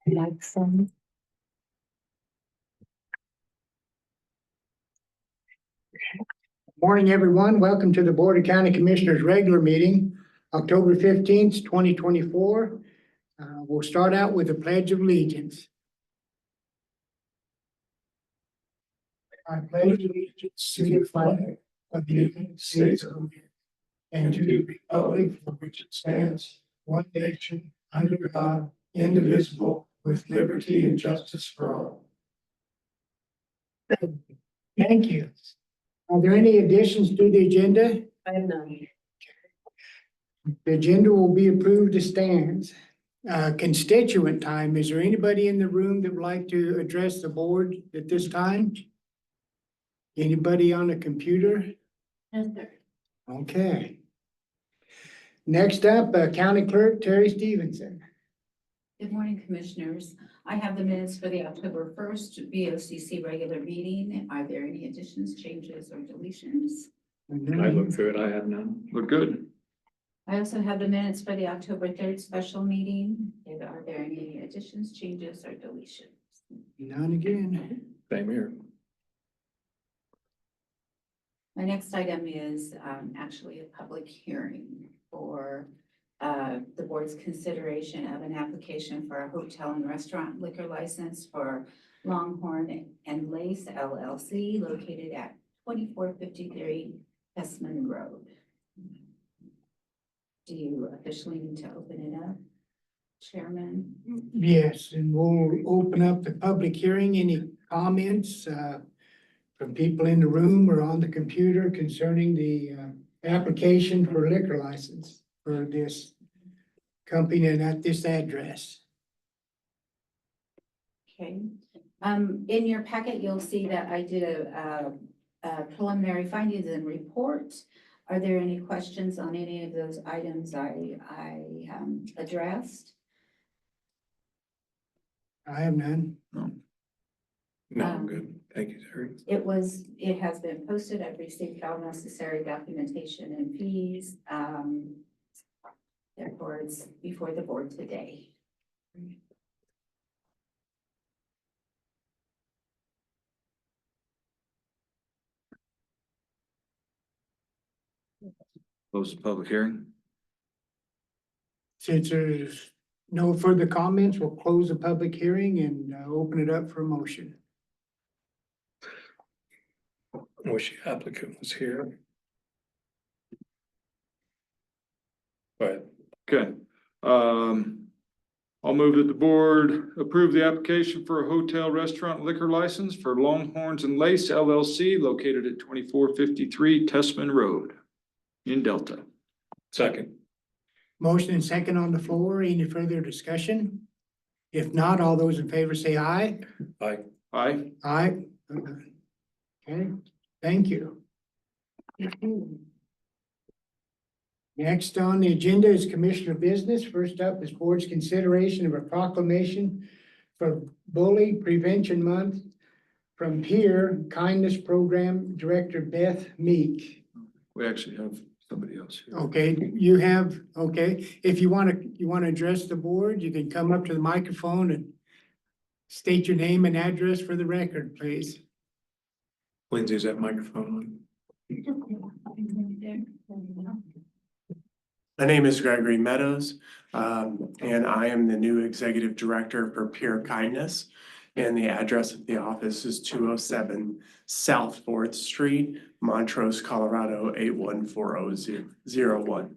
Like some. Morning, everyone. Welcome to the Board of County Commissioners regular meeting, October 15th, 2024. We'll start out with the Pledge of Allegiance. I pledge allegiance to the flag of the United States of America and to the republic for which it stands, one nation, under God, indivisible, with liberty and justice for all. Thank you. Are there any additions to the agenda? I have none. The agenda will be approved as stands. Constituent time, is there anybody in the room that would like to address the board at this time? Anybody on the computer? Okay. Next up, County Clerk Terry Stevenson. Good morning, Commissioners. I have the minutes for the October 1st BOCC regular meeting. Are there any additions, changes, or deletions? I looked through it, I had none. Look good. I also have the minutes for the October 3rd special meeting. Are there any additions, changes, or deletions? None again. Same here. My next item is actually a public hearing for the board's consideration of an application for a hotel and restaurant liquor license for Longhorn and Lace LLC located at 2453 Hessman Road. Do you officially need to open it up, Chairman? Yes, and we'll open up the public hearing. Any comments from people in the room or on the computer concerning the application for liquor license for this company and at this address? Okay. In your packet, you'll see that I did a preliminary findings and report. Are there any questions on any of those items I addressed? I have none. No, I'm good. Thank you, Terry. It has been posted. I've received all necessary documentation and fees. Therefore, it's before the board today. Close the public hearing. Since there's no further comments, we'll close the public hearing and open it up for a motion. Wish the applicant was here. But, okay. I'll move that the board approve the application for a hotel restaurant liquor license for Longhorns and Lace LLC located at 2453 Tessman Road in Delta. Second. Motion and second on the floor. Any further discussion? If not, all those in favor say aye. Aye. Aye. Aye. Okay, thank you. Next on the agenda is Commissioner Business. First up is board's consideration of a proclamation for Bully Prevention Month from Peer Kindness Program Director Beth Meek. We actually have somebody else here. Okay, you have, okay, if you want to address the board, you can come up to the microphone and state your name and address for the record, please. Lindsay, is that microphone on? My name is Gregory Meadows, and I am the new Executive Director for Peer Kindness. And the address of the office is 207 South 4th Street, Montrose, Colorado, 8140001.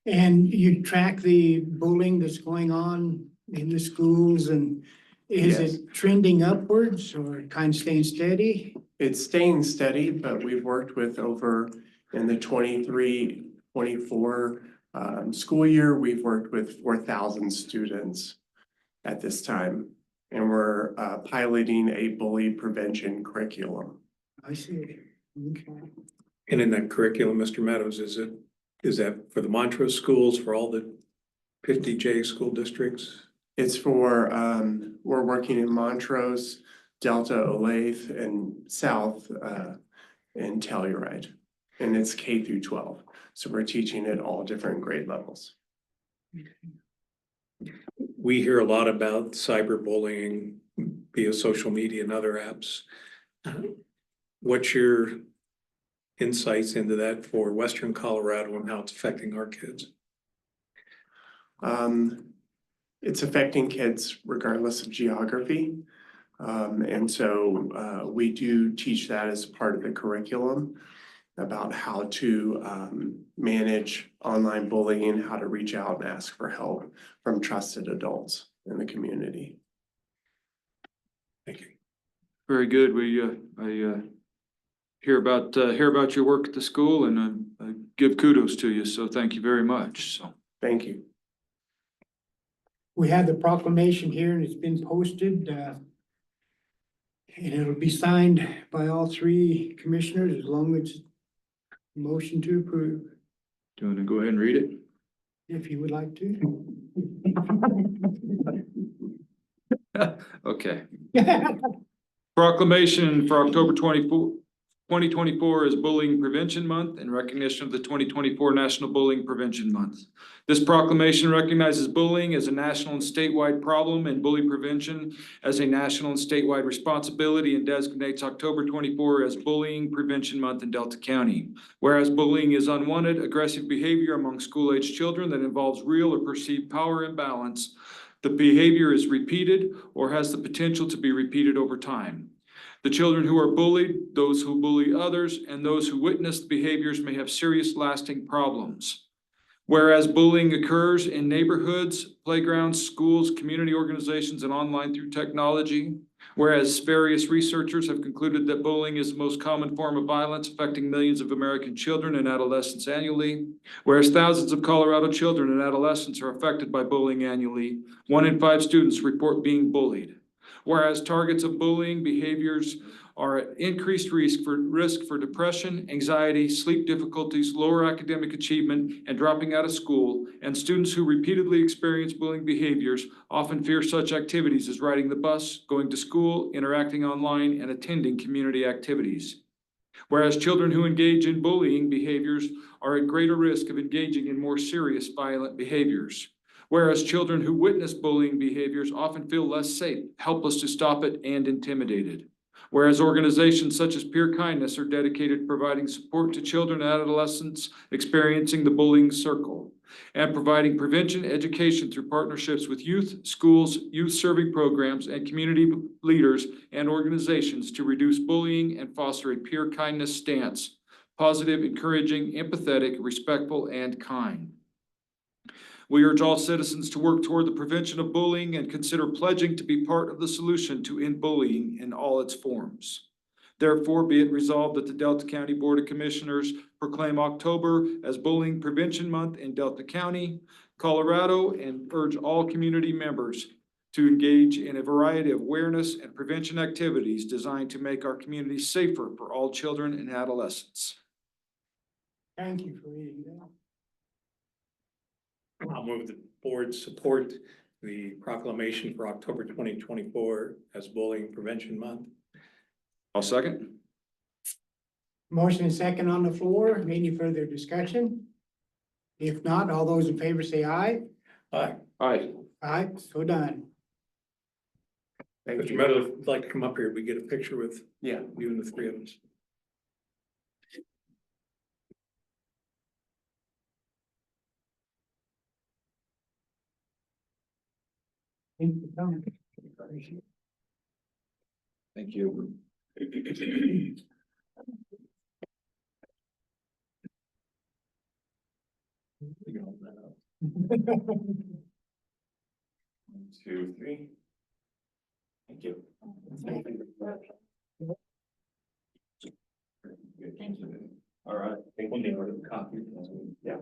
And you track the bullying that's going on in the schools, and is Yes. it trending upwards or kind of staying steady? It's staying steady, but we've worked with over in the 23-24 school year, we've worked with 4,000 students at this time. And we're piloting a bully prevention curriculum. I see. Okay. And in that curriculum, Mr. Meadows, is that for the Montrose schools, for all the 50J school districts? It's for, we're working in Montrose, Delta, Olathe, and South, and Telluride. And it's K through 12. So we're teaching at all different grade levels. We hear a lot about cyberbullying via social media and other apps. What's your insights into that for Western Colorado and how it's affecting our kids? It's affecting kids regardless of geography. And so we do teach that as part of the curriculum about how to manage online bullying, how to reach out and ask for help from trusted adults in the community. Thank you. Very good. I hear about your work at the school, and I give kudos to you. So thank you very much. So Thank you. We have the proclamation here and it's been posted, and it'll be signed by all three commissioners as long as motion to approve, do you want to go ahead and read it? if you would like to. Okay. Proclamation for October 2024 is Bullying Prevention Month in recognition of the 2024 National Bullying Prevention Month. This proclamation recognizes bullying as a national and statewide problem and bully prevention as a national and statewide responsibility, and designates October 24 as Bullying Prevention Month in Delta County. Whereas bullying is unwanted, aggressive behavior among school-aged children that involves real or perceived power imbalance. The behavior is repeated or has the potential to be repeated over time. The children who are bullied, those who bully others, and those who witness the behaviors may have serious lasting problems. Whereas bullying occurs in neighborhoods, playgrounds, schools, community organizations, and online through technology. Whereas various researchers have concluded that bullying is the most common form of violence affecting millions of American children and adolescents annually. Whereas thousands of Colorado children and adolescents are affected by bullying annually. 1 in 5 students report being bullied. Whereas targets of bullying behaviors are at increased risk for depression, anxiety, sleep difficulties, lower academic achievement, and dropping out of school, and students who repeatedly experience bullying behaviors often fear such activities as riding the bus, going to school, interacting online, and attending community activities. Whereas children who engage in bullying behaviors are at greater risk of engaging in more serious violent behaviors. Whereas children who witness bullying behaviors often feel less safe, helpless to stop it, and intimidated. Whereas organizations such as Peer Kindness are dedicated to providing support to children and adolescents experiencing the bullying circle, and providing prevention education through partnerships with youth, schools, youth serving programs, and community leaders and organizations to reduce bullying and foster a peer kindness stance, positive, encouraging, empathetic, respectful, and kind. We urge all citizens to work toward the prevention of bullying and consider pledging to be part of the solution to end bullying in all its forms. Therefore, be it resolved that the Delta County Board of Commissioners proclaim October as Bullying Prevention Month in Delta County, Colorado, and urge all community members to engage in a variety of awareness and prevention activities designed to make our community safer for all children and adolescents. Thank you for reading that. I'll move the board support the proclamation for October 2024 as Bullying Prevention Month. I'll second. Motion and second on the floor. Any further discussion? If not, all those in favor say aye. Aye. Aye. Aye, so done. Thank Mr. you. Meadows, if you'd like to come up here, we get a picture with Yeah. you and the three of us. Thank you for coming. Thank you. One, 2, 3. Thank you. Thank you. All right. I think we'll need a copy. Yeah.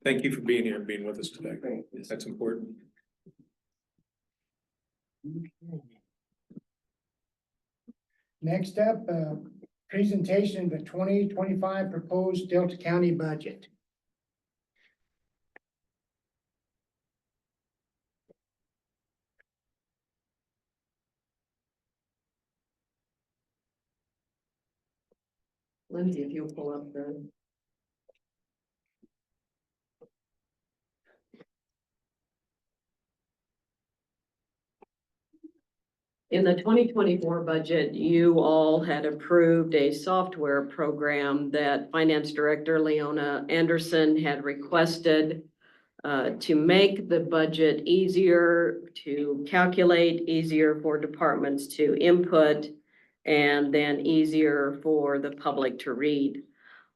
Thank you for being here and being with us today. That's important. Next up, presentation of the 2025 proposed Delta County budget. Lindsay, if you'll pull up the. In the 2024 budget, you all had approved a software program that Finance Director Leona Anderson had requested to make the budget easier to calculate, easier for departments to input, and then easier for the public to read.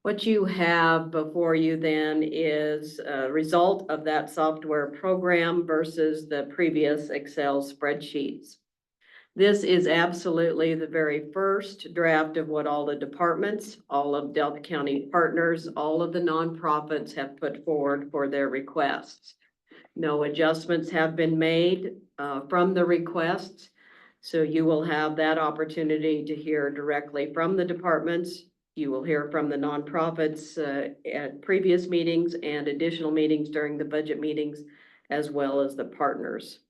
What you have before you then is a result of that software program versus the previous Excel spreadsheets. This is absolutely the very first draft of what all the departments, all of Delta County partners, all of the nonprofits have put forward for their requests. No adjustments have been made from the requests. So you will have that opportunity to hear directly from the departments. You will hear from the nonprofits at previous meetings and additional meetings during the budget meetings, as well as the partners.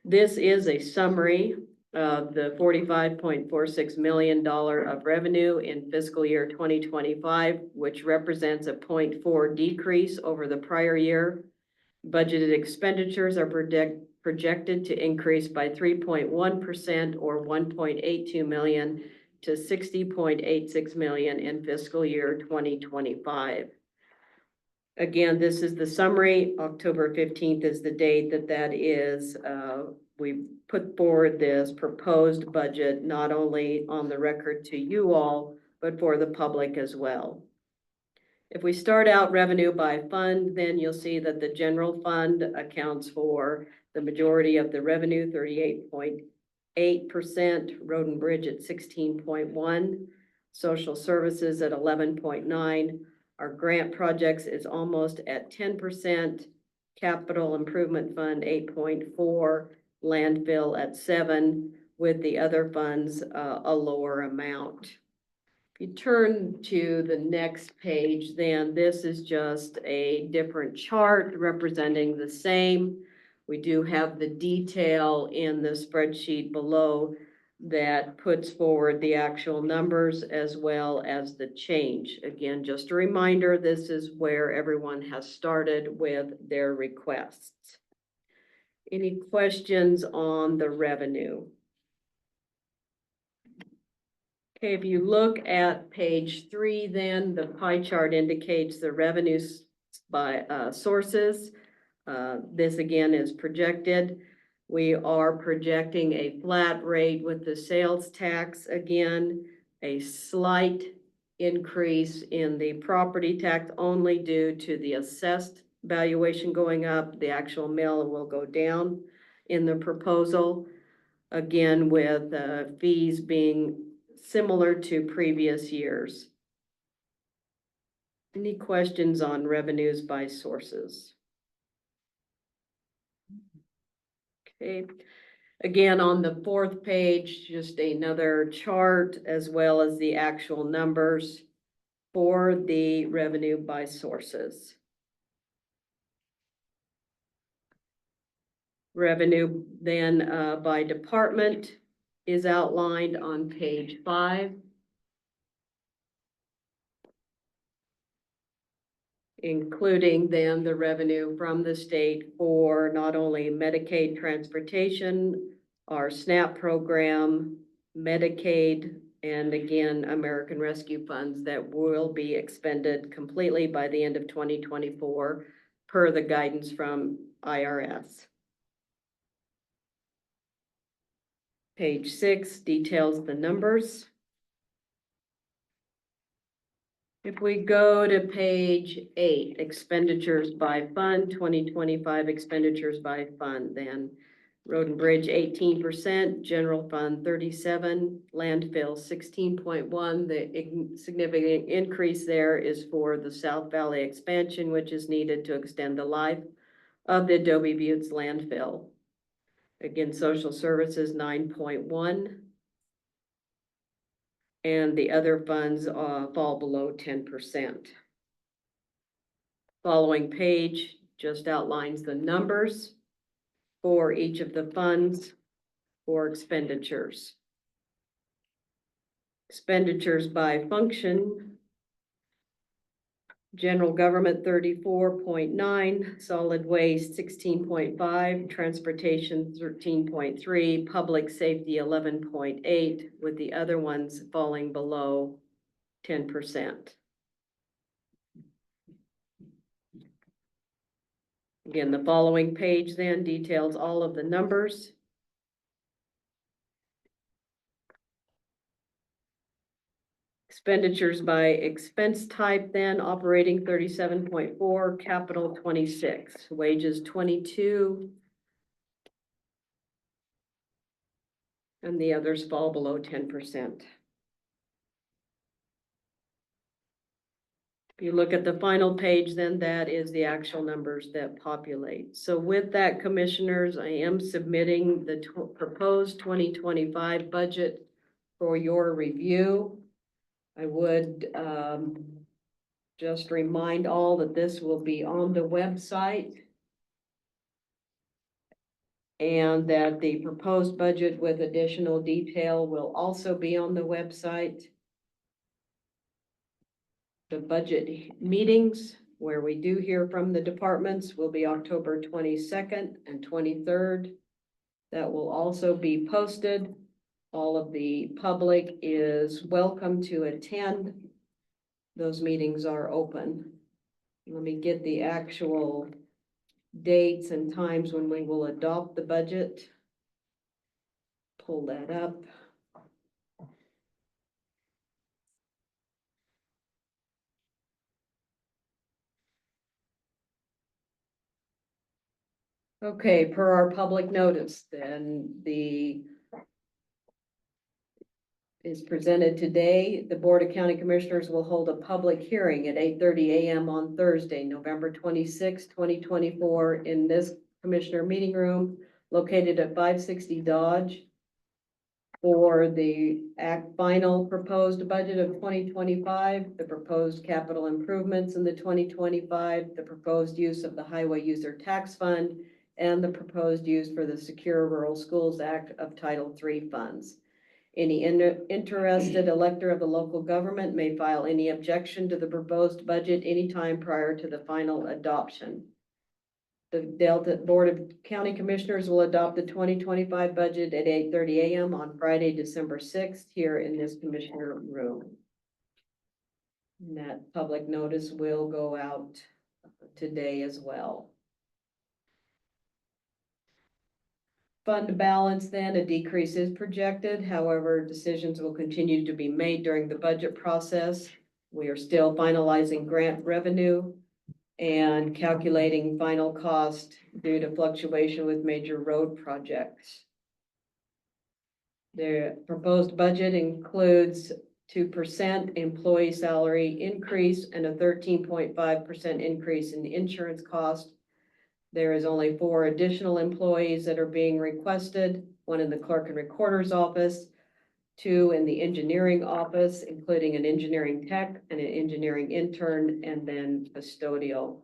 This is a summary of the $45.46 million of revenue in fiscal year 2025, which represents a 0.4 decrease over the prior year. Budgeted expenditures are projected to increase by 3.1% or $1.82 million to $60.86 million in fiscal year 2025. Again, this is the summary. October 15th is the date that is. We put forward this proposed budget, not only on the record to you all, but for the public as well. If we start out revenue by fund, then you'll see that the general fund accounts for the majority of the revenue, 38.8%, road and bridge at 16.1%, social services at 11.9%. Our grant projects is almost at 10%, capital improvement fund 8.4%, landfill at 7%, with the other funds a lower amount. If you turn to the next page, then this is just a different chart representing the same. We do have the detail in the spreadsheet below that puts forward the actual numbers as well as the change. Again, just a reminder, this is where everyone has started with their requests. Any questions on the revenue? Okay, if you look at page 3, then the pie chart indicates the revenues by sources. This again is projected. We are projecting a flat rate with the sales tax again, a slight increase in the property tax only due to the assessed valuation going up. The actual mill will go down in the proposal. Again, with fees being similar to previous years. Any questions on revenues by sources? Okay, again, on the 4th page, just another chart as well as the actual numbers for the revenue by sources. Revenue then by department is outlined on page 5. Including then the revenue from the state for not only Medicaid transportation, our SNAP program, Medicaid, and again, American Rescue funds that will be expended completely by the end of 2024 per the guidance from IRS. Page 6 details the numbers. If we go to page 8, expenditures by fund, 2025 expenditures by fund, then road and bridge 18%, general fund 37%, landfill 16.1%. The significant increase there is for the South Valley expansion, which is needed to extend the life of the Adobe Buttes landfill. Again, social services 9.1%. And the other funds fall below 10%. Following page just outlines the numbers for each of the funds for expenditures. Expenditures by function. General government 34.9, solid waste 16.5, transportation 13.3, public safety 11.8, with the other ones falling below 10%. Again, the following page then details all of the numbers. Expenditures by expense type then, operating 37.4, capital 26, wages 22. And the others fall below 10%. If you look at the final page, then that is the actual numbers that populate. So with that, commissioners, I am submitting the proposed 2025 budget for your review. I would just remind all that this will be on the website, and that the proposed budget with additional detail will also be on the website. The budget meetings where we do hear from the departments will be October 22nd and 23rd. That will also be posted. All of the public is welcome to attend. Those meetings are open. Let me get the actual dates and times when we will adopt the budget. Pull that up. Okay, per our public notice, then the is presented today. The Board of County Commissioners will hold a public hearing at 8:30 a.m. on Thursday, November 26, 2024, in this Commissioner meeting room located at 560 Dodge for the final proposed budget of 2025, the proposed capital improvements in the 2025, the proposed use of the Highway User Tax Fund, and the proposed use for the Secure Rural Schools Act of Title III funds. Any interested elector of the local government may file any objection to the proposed budget anytime prior to the final adoption. The Delta Board of County Commissioners will adopt the 2025 budget at 8:30 a.m. on Friday, December 6th, here in this Commissioner room. And that public notice will go out today as well. Fund balance then, a decrease is projected. However, decisions will continue to be made during the budget process. We are still finalizing grant revenue and calculating final cost due to fluctuation with major road projects. The proposed budget includes 2% employee salary increase and a 13.5% increase in the insurance cost. There is only 4 additional employees that are being requested, 1 in the clerk and recorder's office, 2 in the engineering office, including an engineering tech and an engineering intern, and then custodial.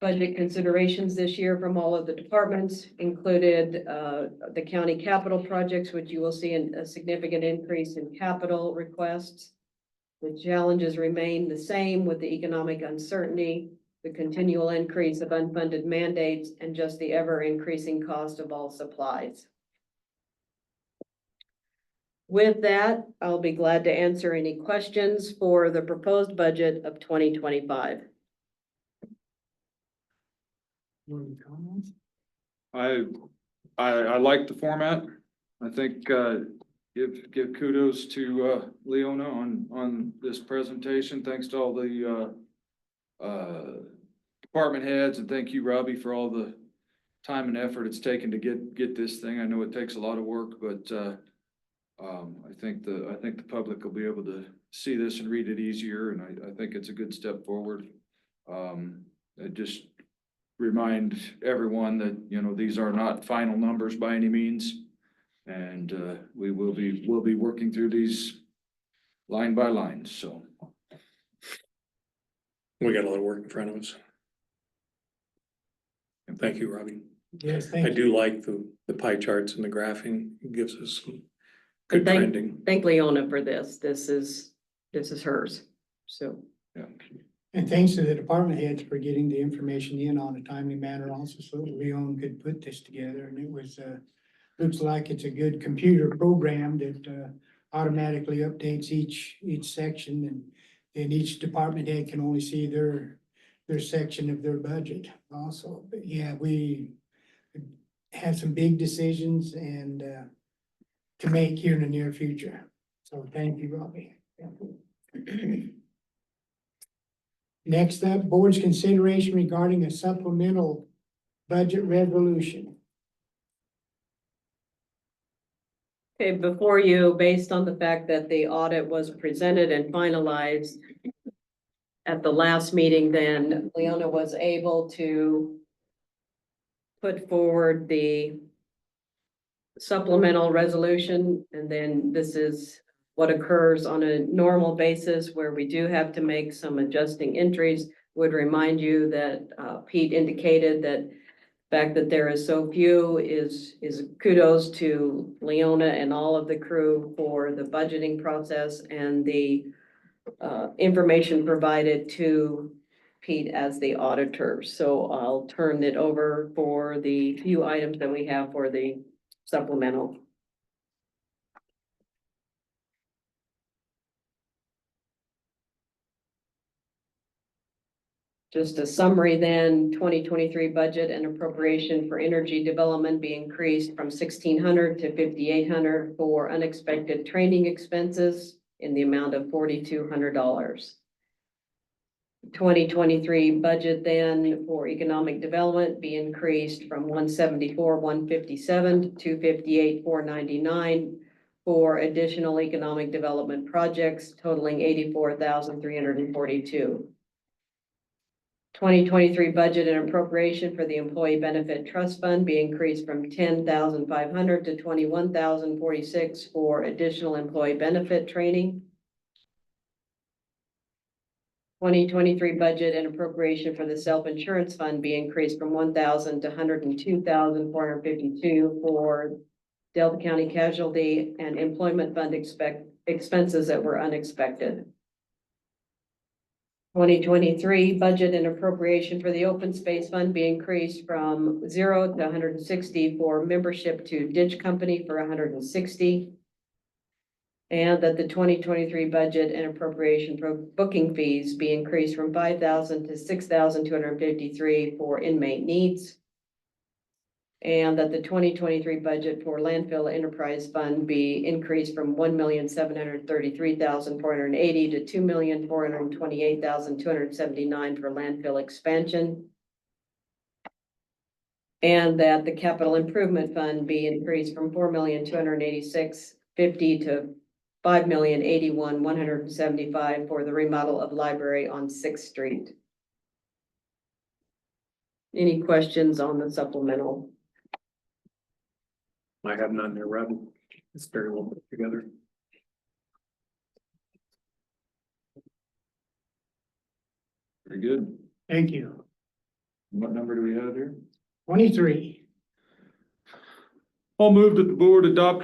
Budget considerations this year from all of the departments included the county capital projects, which you will see a significant increase in capital requests. The challenges remain the same with the economic uncertainty, the continual increase of unfunded mandates, and just the ever increasing cost of all supplies. With that, I'll be glad to answer any questions for the proposed budget of 2025. Any comments? I like the format. I think, give kudos to, Leona on this presentation. Thanks to all the, department heads, and thank you, Robbie, for all the time and effort it's taken to get this thing. I know it takes a lot of work, but, I think the public will be able to see this and read it easier, and I think it's a good step forward. I just remind everyone that, you know, these are not final numbers by any means. And we'll be working through these line by line, so. We got a lot of work in front of us. And thank you, Robbie. Yes, I thank you. do like the pie charts and the graphing. It gives us some good Thank- trending. Thank Leona for this. This is hers. So, And thanks to the department heads for getting the information in on a timely manner also, so Leon could put this together, and it was, looks like it's a good computer program that, automatically updates each section, and then each department head can only see their section of their budget also. But yeah, we have some big decisions and, to make here in the near future. So thank you, Robbie. Next up, board's consideration regarding a supplemental budget resolution. okay, before you, based on the fact that the audit was presented and finalized at the last meeting, then Leona was able to put forward the supplemental resolution, and then this is what occurs on a normal basis where we do have to make some adjusting entries. Would remind you that Pete indicated that fact that there is so few is kudos to Leona and all of the crew for the budgeting process and the information provided to Pete as the auditor. So I'll turn it over for the few items that we have for the supplemental. Just a summary then, 2023 budget and appropriation for energy development be increased from 1,600 to 5,800 for unexpected training expenses in the amount of $4,200. 2023 budget then for economic development be increased from 174,157 to 258,499 for additional economic development projects totaling 84,342. 2023 budget and appropriation for the Employee Benefit Trust Fund be increased from 10,500 to 21,046 for additional employee benefit training. 2023 budget and appropriation for the Self-Insurance Fund be increased from 1,000 to 102,452 for Delta County Casualty and Employment Fund expenses that were unexpected. 2023 budget and appropriation for the Open Space Fund be increased from 0 to 160 for membership to Ditch Company for 160. And that the 2023 budget and appropriation for booking fees be increased from 5,000 to 6,253 for inmate needs. And that the 2023 budget for landfill enterprise fund be increased from 1,733,480 to 2,428,279 for landfill expansion. And that the capital improvement fund be increased from 4,286,050 to 5,081,175 for the remodel of library on 6th Street. Any questions on the supplemental? I have none there, Robbie. It's very well put together. Very good. Thank you. What number do we have here? 23. I'll move that the board adopt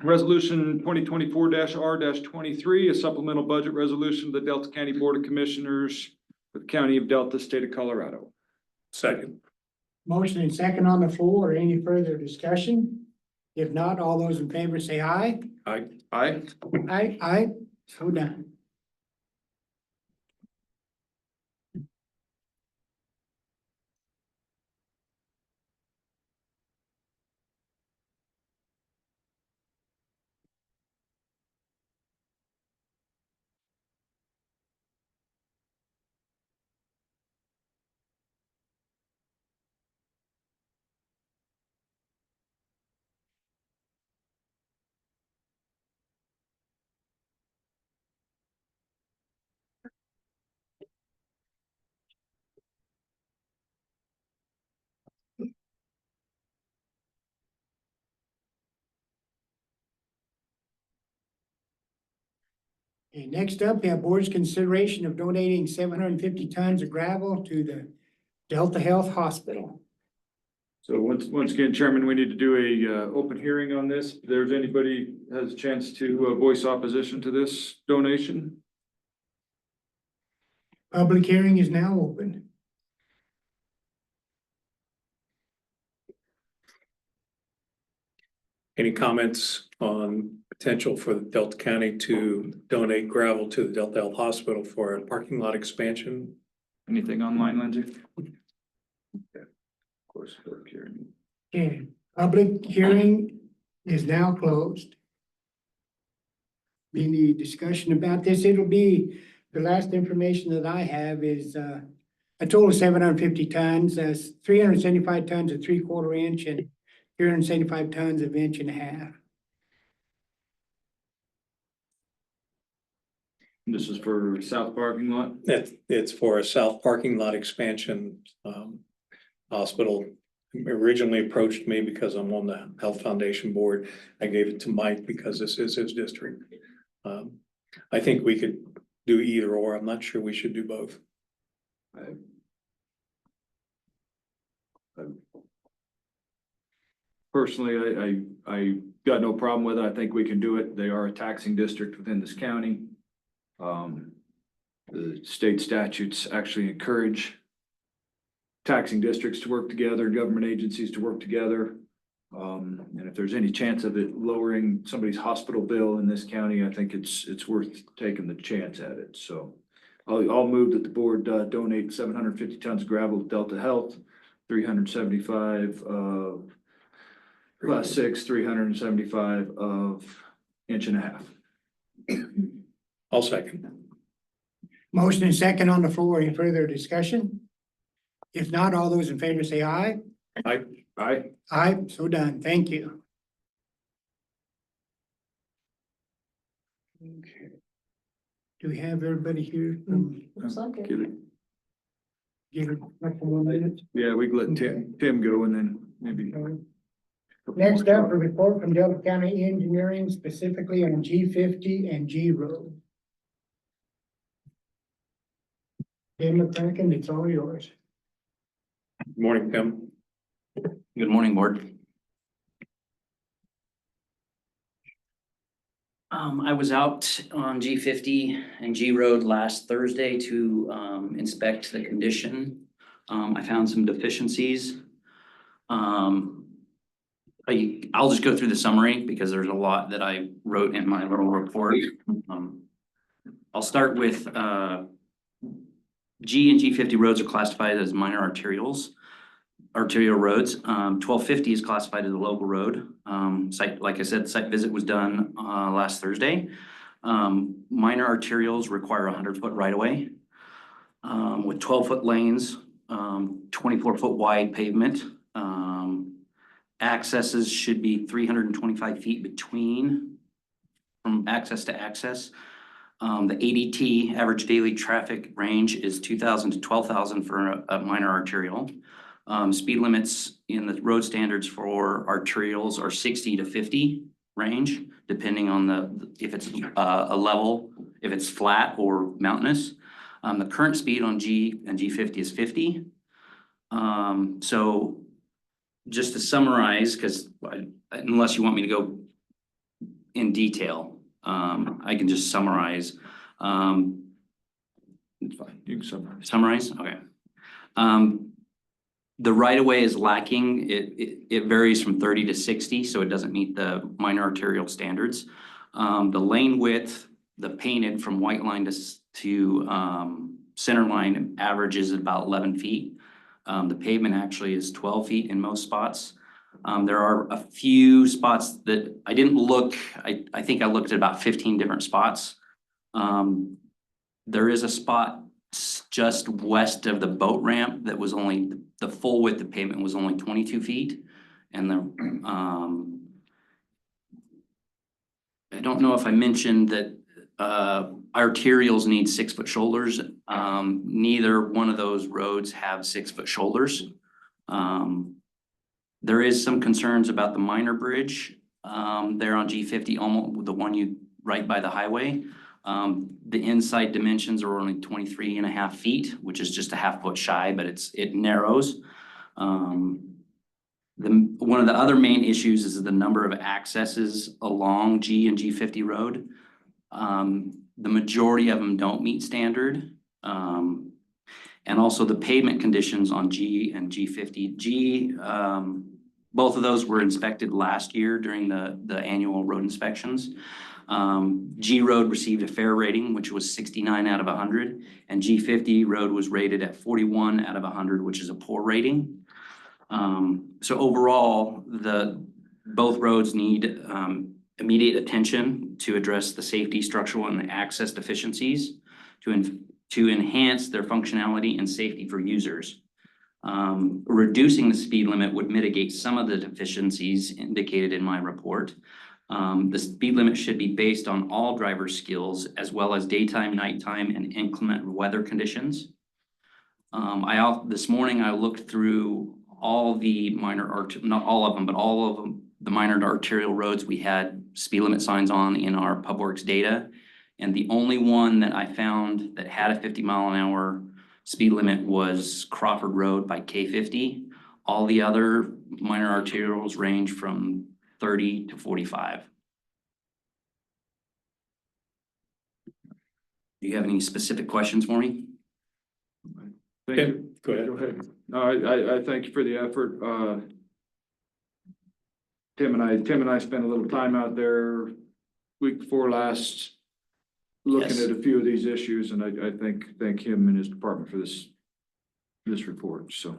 Resolution 2024-R-23, a supplemental budget resolution of the Delta County Board of Commissioners for the County of Delta, State of Colorado. Second. Motion and second on the floor. Any further discussion? If not, all those in favor say aye. Aye. Aye. Aye. So done. Okay, next up, we have board's consideration of donating 750 tons of gravel to the Delta Health Hospital. So once again, Chairman, we need to do a open hearing on this. If there's anybody has a chance to voice opposition to this donation. Public hearing is now open. Any comments on potential for the Delta County to donate gravel to the Delta Health Hospital for a parking lot expansion? Anything online, Lindsay? Okay. Of course, public hearing. Okay, public hearing is now closed. Any discussion about this? It'll be, the last information that I have is a total of 750 tons. That's 375 tons of 3/4 inch and 375 tons of 1.5 inch. This is for south parking lot. It's for a south parking lot expansion. Hospital originally approached me because I'm on the Health Foundation Board. I gave it to Mike because this is his district. I think we could do either or. I'm not sure we should do both. Personally, I got no problem with it. I think we can do it. They are a taxing district within this county. The state statutes actually encourage taxing districts to work together, government agencies to work together. And if there's any chance of it lowering somebody's hospital bill in this county, I think it's worth taking the chance at it. So I'll move that the board donate 750 tons of gravel to Delta Health, 375 of Class 6, 375 of 1.5 inch. I'll second. Motion and second on the floor. Any further discussion? If not, all those in favor say aye. Aye. Aye, so done. Thank you. Okay. Do we have everybody here from, Looks like it. Get it. give it a couple more minutes? Yeah, we can let Tim go and then maybe. Next up, a report from Delta County Engineering, specifically on G50 and G Road. Tim McCracken, it's all yours. Good morning, Tim. Good morning, board. I was out on G50 and G Road last Thursday to inspect the condition. I found some deficiencies. I'll just go through the summary because there's a lot that I wrote in my little report. I'll start with G and G50 roads are classified as minor arterial roads. 1250 is classified as a local road. Site, like I said, site visit was done last Thursday. Minor arterials require 100-foot right of way with 12-foot lanes, 24-foot wide pavement. Accesses should be 325 feet between from access to access. The ADT, average daily traffic range, is 2,000 to 12,000 for a minor arterial. Speed limits in the road standards for arterials are 60 to 50 range, depending on if it's a level, if it's flat or mountainous. The current speed on G and G50 is 50. So just to summarize, because unless you want me to go in detail, I can just summarize. It's fine. You can summarize. Summarize, okay. The right of way is lacking. It varies from 30 to 60, so it doesn't meet the minor arterial standards. The lane width, the painted from white line to center line averages about 11 feet. The pavement actually is 12 feet in most spots. There are a few spots that I didn't look. I think I looked at about 15 different spots. There is a spot just west of the boat ramp that was only, the full width of pavement was only 22 feet. And the, I don't know if I mentioned that arterials need 6-foot shoulders. Neither one of those roads have 6-foot shoulders. There is some concerns about the minor bridge there on G50, almost the one right by the highway. The inside dimensions are only 23.5 feet, which is just a half foot shy, but it narrows. One of the other main issues is the number of accesses along G and G50 road. The majority of them don't meet standard. And also the pavement conditions on G and G50. Both of those were inspected last year during the annual road inspections. G road received a fair rating, which was 69 out of 100, and G50 road was rated at 41 out of 100, which is a poor rating. So overall, both roads need immediate attention to address the safety, structural, and access deficiencies to enhance their functionality and safety for users. Reducing the speed limit would mitigate some of the deficiencies indicated in my report. The speed limit should be based on all driver skills as well as daytime, nighttime, and inclement weather conditions. This morning I looked through all the not all of them, but all of them, the minor arterial roads we had speed limit signs on in our Public Works data. And the only one that I found that had a 50-mile-an-hour speed limit was Crawford Road by K50. All the other minor arterials range from 30 to 45. Do you have any specific questions for me? Thank you. Tim, go ahead. Go ahead. No, I thank you for the effort. Tim and I spent a little time out there week before last looking Yes. at a few of these issues, and I thank him and his department for this report, so.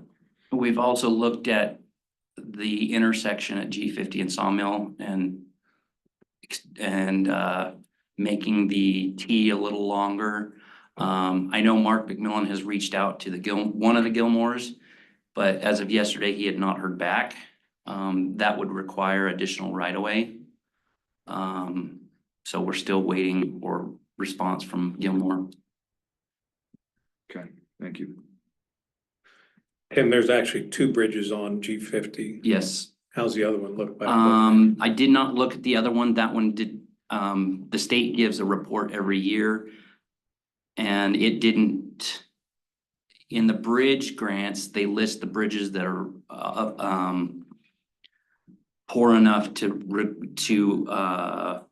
We've also looked at the intersection at G50 and Sawmill and making the T a little longer. I know Mark McMillan has reached out to one of the Gilmores, but as of yesterday, he had not heard back. That would require additional right-of-way. So we're still waiting for response from Gilmore. Okay, thank you. And there's actually two bridges on G50. Yes. How's the other one look? I did not look at the other one. That one did, the state gives a report every year. And it didn't, in the bridge grants, they list the bridges that are poor enough to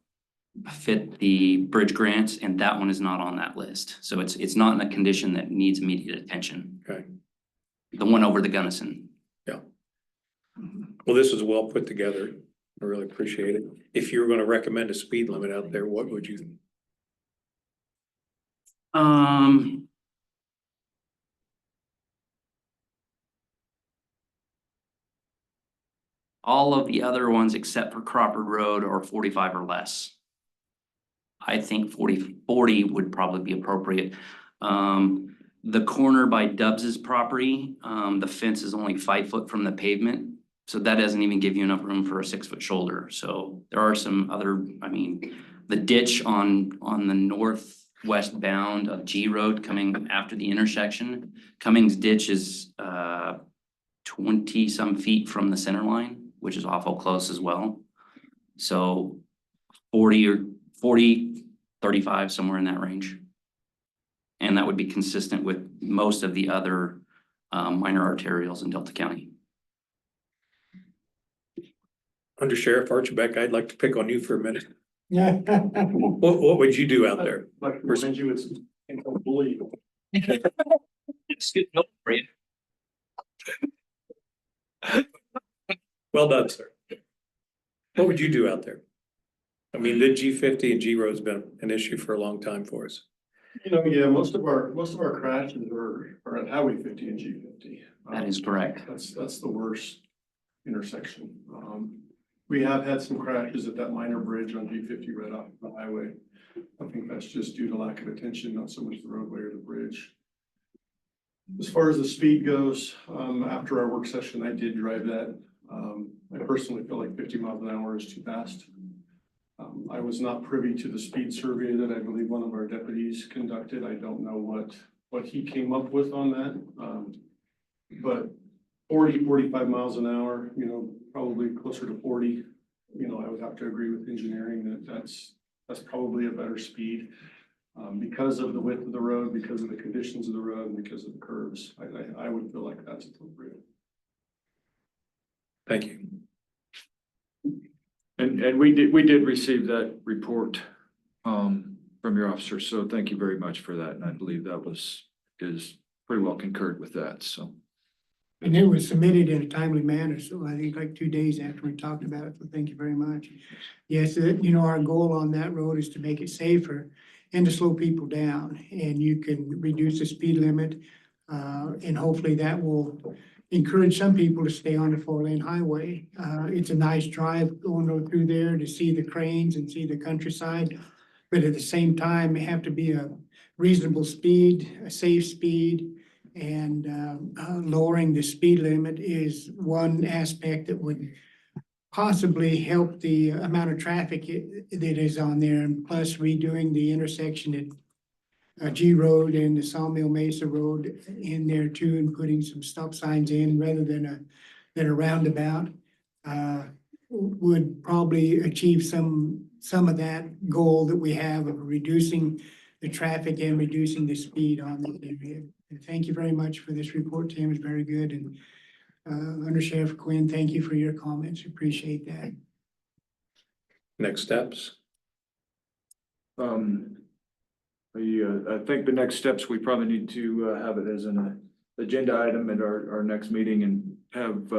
fit the bridge grants, and that one is not on that list. So it's not in a condition that needs immediate attention. Okay. The one over the Gunnison. Yeah. Well, this is well put together. I really appreciate it. If you were going to recommend a speed limit out there, what would you? All of the other ones except for Crawford Road are 45 or less. I think 40 would probably be appropriate. The corner by Dubbs's property, the fence is only 5 foot from the pavement. So that doesn't even give you enough room for a 6-foot shoulder. So there are some other, the ditch on the northwest bound of G Road coming after the intersection. Cummings Ditch is 20 some feet from the center line, which is awful close as well. So 40, 35, somewhere in that range. And that would be consistent with most of the other minor arterials in Delta County. Under Sheriff Archibald, I'd like to pick on you for a minute. Yeah. What would you do out there? Like, remind you, it's unbelievable. It's good help for you. Well done, sir. What would you do out there? The G50 and G Road's been an issue for a long time for us. Yeah, most of our crashes are at Highway 50 and G50. That is correct. That's the worst intersection. We have had some crashes at that minor bridge on G50 right off the highway. I think that's just due to lack of attention, not so much the roadway or the bridge. As far as the speed goes, after our work session, I did drive that. I personally feel like 50 miles an hour is too fast. I was not privy to the speed survey that I believe one of our deputies conducted. I don't know what he came up with on that. But 40, 45 miles an hour, probably closer to 40. I would have to agree with engineering that that's probably a better speed. Because of the width of the road, because of the conditions of the road, and because of the curves, I would feel like that's appropriate. Thank you. And we did receive that report from your officer, so thank you very much for that, and I believe that is pretty well concurred with that, so. And it was submitted in a timely manner, so I think like 2 days after we talked about it, so thank you very much. Yes, you know, our goal on that road is to make it safer and to slow people down, and you can reduce the speed limit. And hopefully that will encourage some people to stay on the 4-lane highway. It's a nice drive going through there to see the cranes and see the countryside. But at the same time, it have to be a reasonable speed, a safe speed. And lowering the speed limit is one aspect that would possibly help the amount of traffic that is on there. And plus redoing the intersection at G Road and the Sawmill Mesa Road in there too, and putting some stop signs in rather than a roundabout would probably achieve some of that goal that we have of reducing the traffic and reducing the speed on that area. And thank you very much for this report, Tim. It's very good. And Under Sheriff Quinn, thank you for your comments. Appreciate that. Next steps. I think the next steps, we probably need to have it as an agenda item at our next meeting and have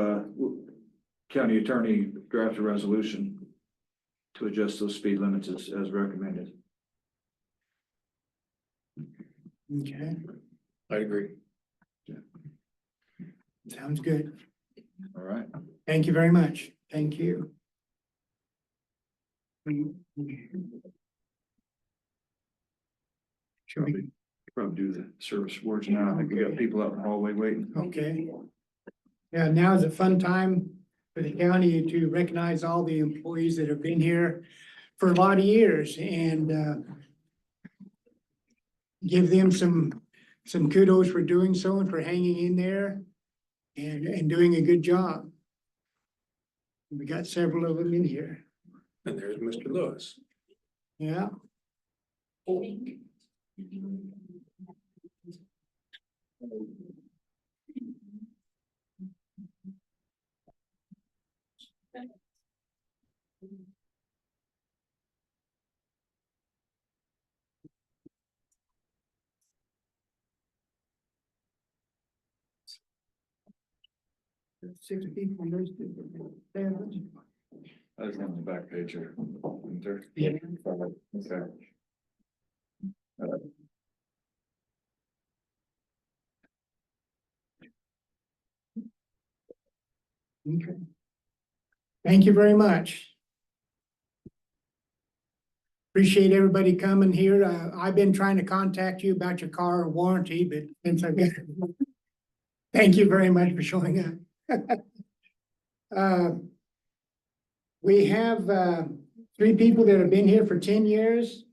county attorney draft a resolution to adjust those speed limits as recommended. Okay, I agree. sounds good. All right. Thank you very much. Thank you. Should we? Probably do the service awards now. I think we got people out in the hallway waiting. Okay. Yeah, now is a fun time for the county to recognize all the employees that have been here for a lot of years and give them some kudos for doing so and for hanging in there and doing a good job. We got several of them in here. And there's Mr. Lewis. Yeah. Six people listed. Seven. That's on the back page here. Yeah. Okay. Okay. Thank you very much. Appreciate everybody coming here. I've been trying to contact you about your car warranty, but since I've got. Thank you very much for showing up. We have 3 people that have been here for 10 years.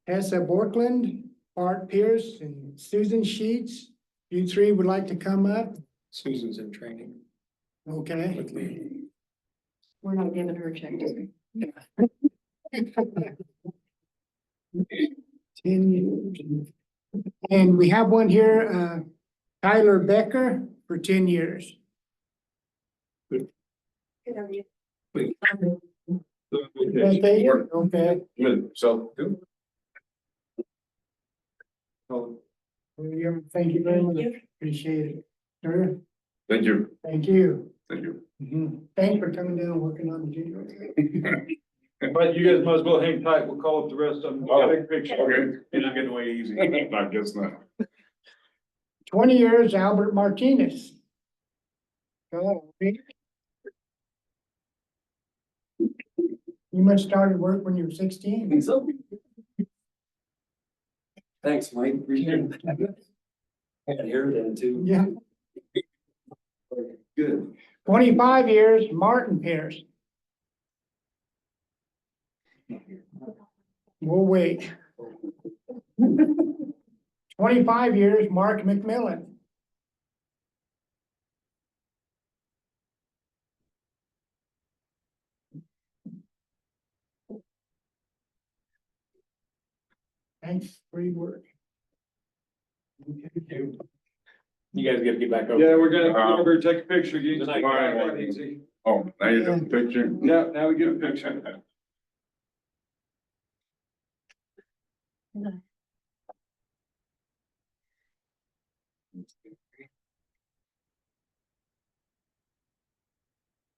Tessa Borkland, Bart Pierce, and Susan Sheets. You 3 would like to come up? Susan's in training Okay. with Lee. We're not giving her a check. 10 years. And we have one here, Tyler Becker for 10 years. Okay, okay. Good, so. Thank you very much. Appreciate it. Sir, Thank you. thank you. Thank you. Thanks for coming down and working on the jail. But you guys might as well hang tight. We'll call up the rest of them. Big picture. Okay, you're not getting away easy. I guess not. 20 years, Albert Martinez. Go on, Pete. You must started work when you were 16. So. Thanks, Mike. Appreciate it. I can hear them too. Yeah, Good. 25 years, Martin Pierce. We'll wait. 25 years, Mark McMillan. Thanks for your work. You guys gotta get back over. Yeah, we're gonna come over, take a picture. You Good night. Oh, now you have a picture? Yeah, now we get a picture.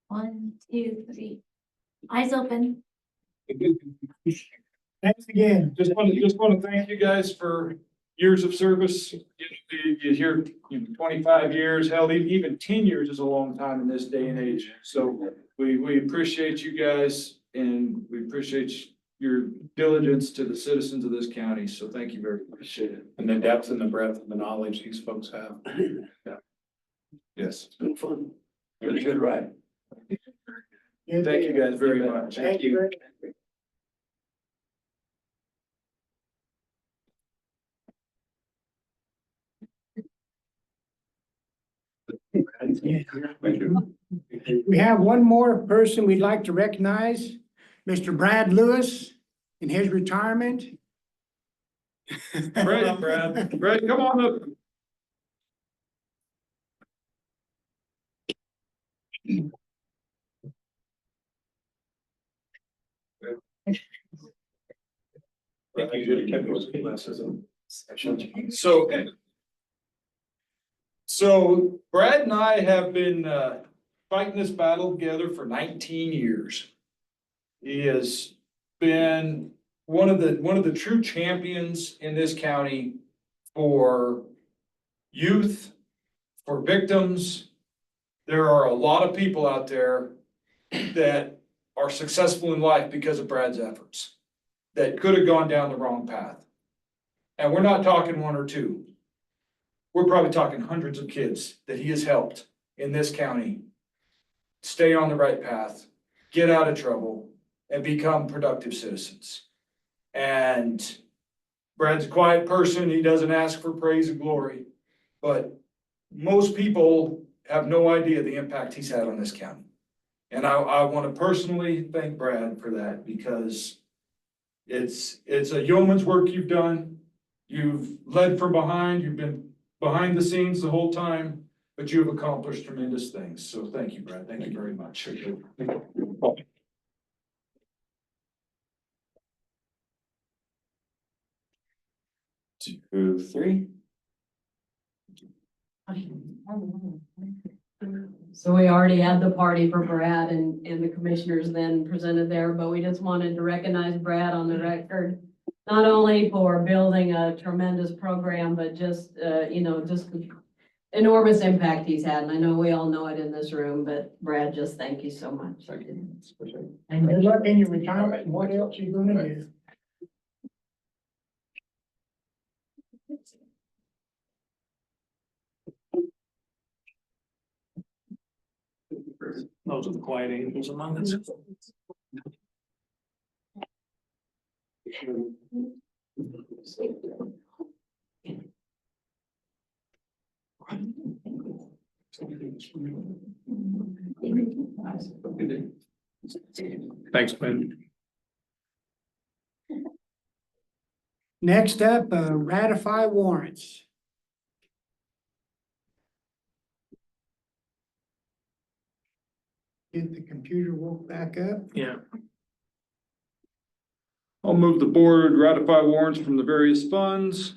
One, two, three. Eyes open. Thanks again. Just want to thank you guys for years of service. You hear, 25 years, hell, even 10 years is a long time in this day and age. So we appreciate you guys and we appreciate your diligence to the citizens of this county. So thank you very much. Appreciate it. And the depth and the breadth of the knowledge these folks have. Yes. It's been fun. Really good ride. Thank you guys very much. Thank you. Thank you. We have one more person we'd like to recognize, Mr. Brad Lewis in his retirement. Brad, Brad, come on up. I think you should have kept those glasses on. So Brad and I have been fighting this battle together for 19 years. He has been one of the true champions in this county for youth, for victims. There are a lot of people out there that are successful in life because of Brad's efforts that could have gone down the wrong path. And we're not talking one or two. We're probably talking hundreds of kids that he has helped in this county stay on the right path, get out of trouble, and become productive citizens. And Brad's a quiet person. He doesn't ask for praise and glory, but most people have no idea the impact he's had on this county. And I want to personally thank Brad for that because it's a yeoman's work you've done. You've led from behind. You've been behind the scenes the whole time, but you have accomplished tremendous things. So thank you, Brad. Thank you very much. 2, 3. So we already had the party for Brad and the commissioners then presented there, but we just wanted to recognize Brad on the record. Not only for building a tremendous program, but just, just the enormous impact he's had. And I know we all know it in this room, but Brad, just thank you so much. And good luck in your retirement and what else you gonna do. Those are the quiet angels among us. Thanks, Ben. Next up, ratify warrants. Get the computer woke back up. Yeah. I'll move the board ratify warrants from the various funds.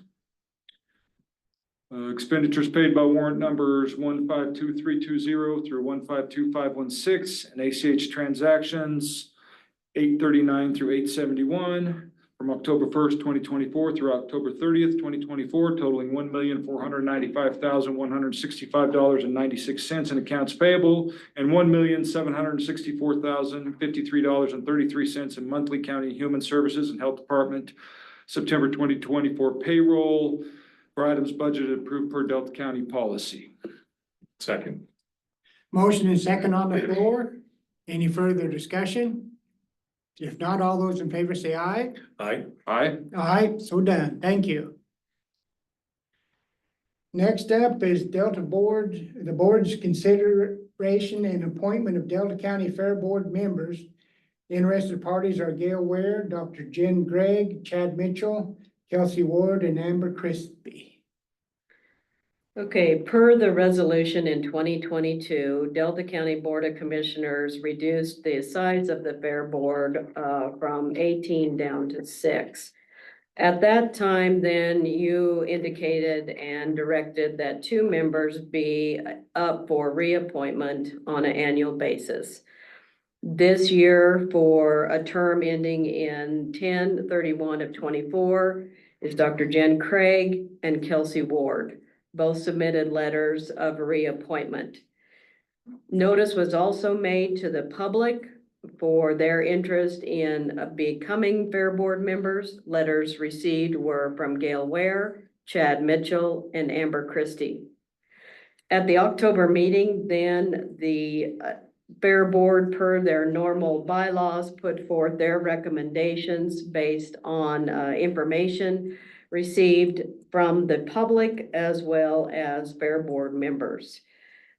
Expenditures paid by warrant numbers 152320 through 152516 and ACH transactions 839 through 871 from October 1st, 2024 through October 30th, 2024, totaling $1,495,165.96 in accounts payable and $1,764,053.33 in monthly county human services and health department September 2024 payroll for items budgeted approved per Delta County policy. Second. Motion and second on the floor. Any further discussion? If not, all those in favor say aye. Aye. Aye. Aye, so done. Thank you. Next up is Delta Board, the board's consideration and appointment of Delta County Fair Board members. Interested parties are Gail Ware, Dr. Jen Gregg, Chad Mitchell, Kelsey Ward and Amber Crispy. Okay, per the resolution in 2022, Delta County Board of Commissioners reduced the size of the Fair Board from 18 down to 6. At that time, then you indicated and directed that 2 members be up for reappointment on an annual basis. This year, for a term ending in 10/31 of 24, is Dr. Jen Craig and Kelsey Ward. Both submitted letters of reappointment. Notice was also made to the public for their interest in becoming Fair Board members. Letters received were from Gail Ware, Chad Mitchell, and Amber Christie. At the October meeting, then the Fair Board, per their normal bylaws, put forth their recommendations based on information received from the public as well as Fair Board members.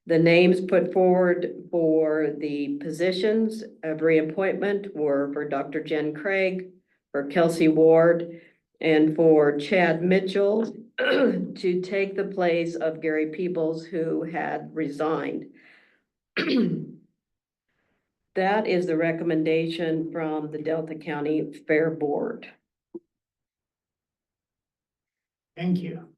The names put forward for the positions of reappointment were for Dr. Jen Craig, for Kelsey Ward, and for Chad Mitchell to take the place of Gary Peebles, who had resigned. That is the recommendation from the Delta County Fair Board. Thank you.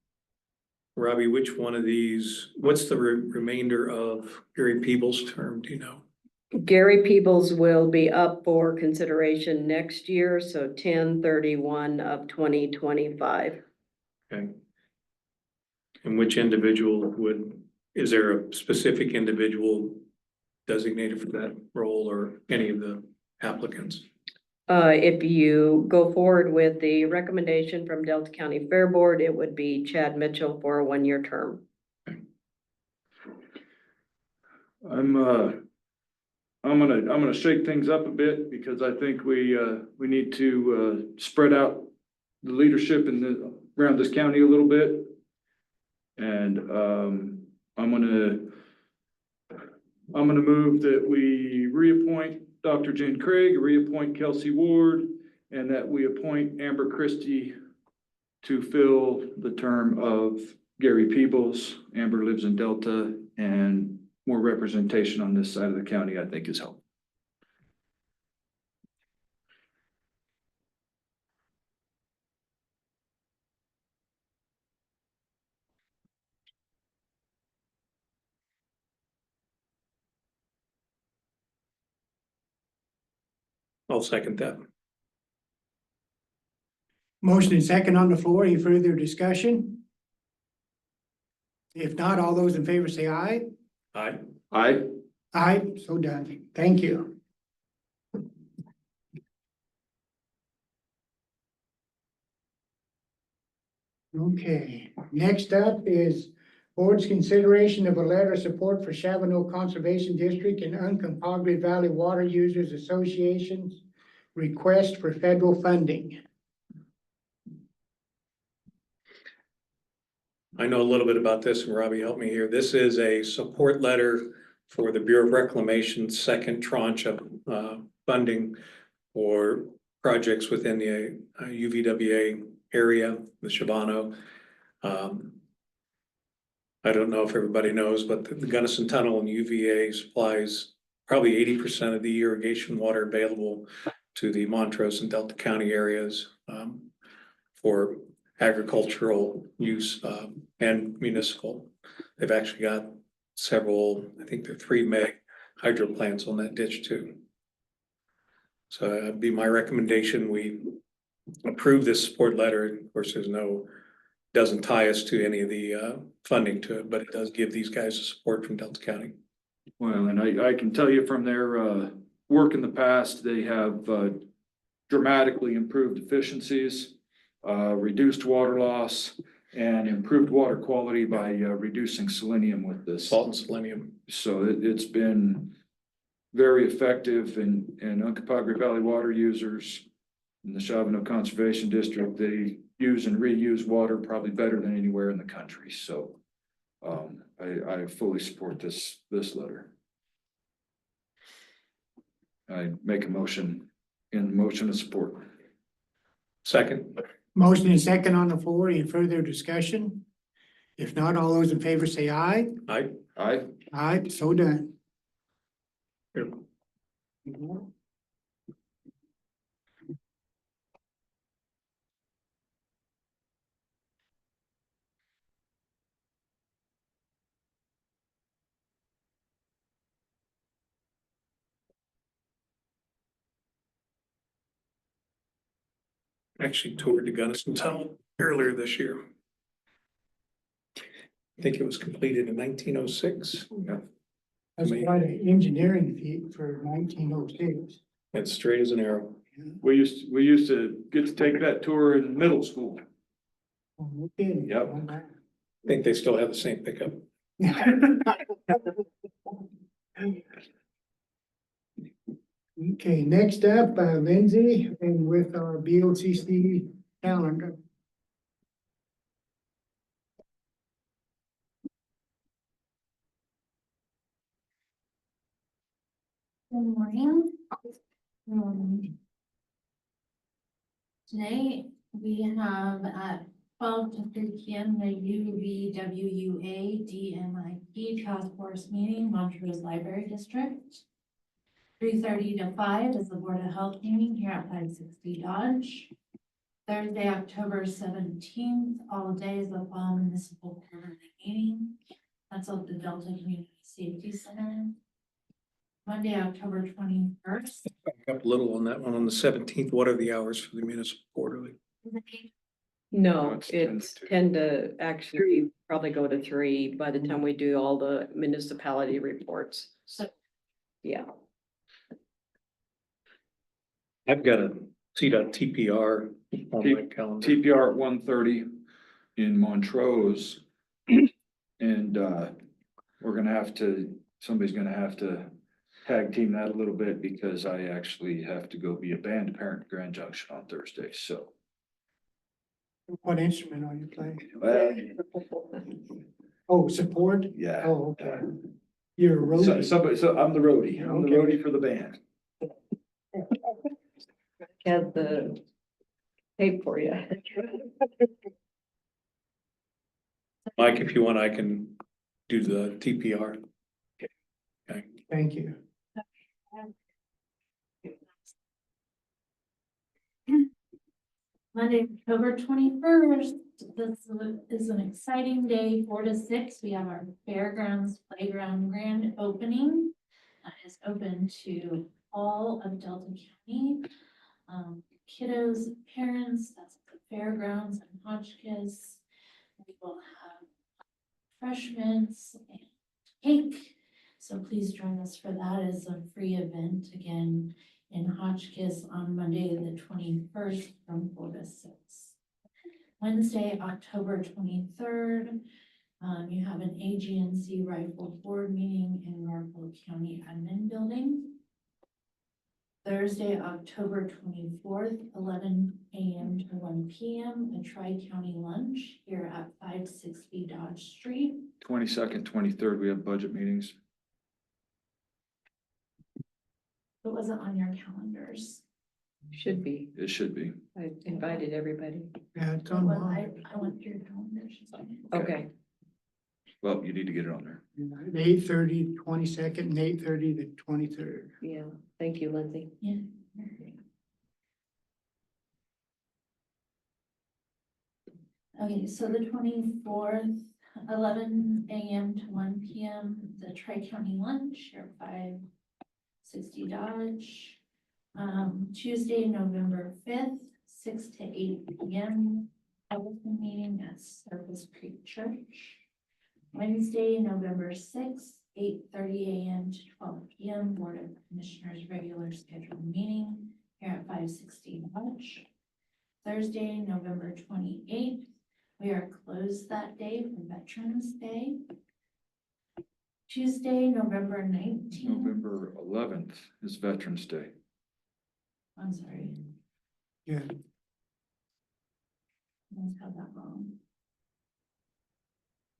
Robbie, which one of these, what's the remainder of Gary Peebles' term, do you know? Gary Peebles will be up for consideration next year, so 10/31 of 2025. Okay. And which individual is there a specific individual designated for that role or any of the applicants? If you go forward with the recommendation from Delta County Fair Board, it would be Chad Mitchell for a 1-year term. I'm gonna shake things up a bit because I think we need to spread out the leadership around this county a little bit. And I'm gonna move that we reappoint Dr. Jen Craig, reappoint Kelsey Ward, and that we appoint Amber Christie to fill the term of Gary Peebles. Amber lives in Delta, and more representation on this side of the county, I think, is helpful. I'll second that. Motion and second on the floor. Any further discussion? If not, all those in favor say aye. Aye. Aye. Aye, so done. Thank you. Okay, next up is board's consideration of a letter of support for Chavano Conservation District and Uncompahgre Valley Water Users Association's request for federal funding. I know a little bit about this, and Robbie, help me here. This is a support letter for the Bureau of Reclamation's second tranche of funding for projects within the UVWA area, the Chavano. I don't know if everybody knows, but the Gunnison Tunnel in UVA supplies probably 80% of the irrigation water available to the Montrose and Delta County areas for agricultural use and municipal. They've actually got several, I think they're 3 meg hydro plants on that ditch too. So that'd be my recommendation. We approve this support letter. Of course, doesn't tie us to any of the funding to it, but it does give these guys the support from Delta County. Well, and I can tell you from their work in the past, they have dramatically improved efficiencies, reduced water loss, and improved water quality by reducing selenium with this. Salt and selenium. So it's been very effective in Uncompahgre Valley water users in the Chavano Conservation District. They use and reuse water probably better than anywhere in the country. So I fully support this letter. I make a motion of support. Second. Motion and second on the floor. Any further discussion? If not, all those in favor say aye. I, Aye, so done. here, actually toured the Gunnison Tunnel earlier this year. I think it was completed in 1906. That's quite an engineering feat for 1906. It's straight as an arrow. We used to get to take that tour in middle school. Okay. Yep. I think they still have the same pickup. Okay, next up, Lindsay, and with our BOCC calendar. Good morning. Today, we have at 12 to 3 p.m. the UVWUA DMIP Task Force meeting, Montrose Library District. 3:30 to 5 is the Board of Health meeting here at 560 Dodge. Thursday, October 17th, all days of all municipal quarterly meeting. That's at the Delta Community Safety Center. Monday, October 21st. Back up a little on that one. On the 17th, what are the hours for the municipal quarterly? No, it's 10 to it's 2. 10 to actually probably go to 3 by the time we do all the municipality reports. So Yeah, I've got a CDOT on my calendar. TPR at 1:30 in Montrose. And we're gonna have to, somebody's gonna have to tag team that a little bit because I actually have to go be a band parent at Grand Junction on Thursday, so. What instrument are you playing? Well, Oh, support? yeah. Oh, okay. You're a So, roadie. so I'm the roadie. I'm the Okay. roadie for the band. had the tape for you. Mike, if you want, I can do the TPR. Thank you. Monday, October 21st, this is an exciting day, 4 to 6. We have our Fairgrounds Playground grand opening. That is open to all of Delta County. Kiddos, parents, that's at the fairgrounds and Hotchkiss. We will have refreshments and cake. So please join us for that. It's a free event again in Hotchkiss on Monday, the 21st from 4 to 6. Wednesday, October 23rd, you have an AGNC Rifle Board meeting in Norfolk County Admin Building. Thursday, October 24th, 11 a.m. to 1 p.m., a Tri-County lunch here at 560 Dodge Street. 22nd, 23rd, we have budget meetings. It wasn't on your calendars. Should be. It should be. I invited everybody. Yeah, it's I on mine. went through your calendars. Okay. Well, you need to get it on there. 8:30, 22nd, and 8:30, the 23rd. Yeah, thank you, Lindsay. Yeah. Okay, so the 24th, 11 a.m. to 1 p.m., the Tri-County lunch here at 560 Dodge. Tuesday, November 5th, 6 to 8 p.m., public meeting at Surface Creek Church. Wednesday, November 6th, 8:30 a.m. to 12 p.m., Board of Commissioners regular scheduled meeting here at 560 Dodge. Thursday, November 28th, we are closed that day for Veterans Day. Tuesday, November 19th. November 11th is Veterans Day. I'm sorry, Yeah, I must have that wrong.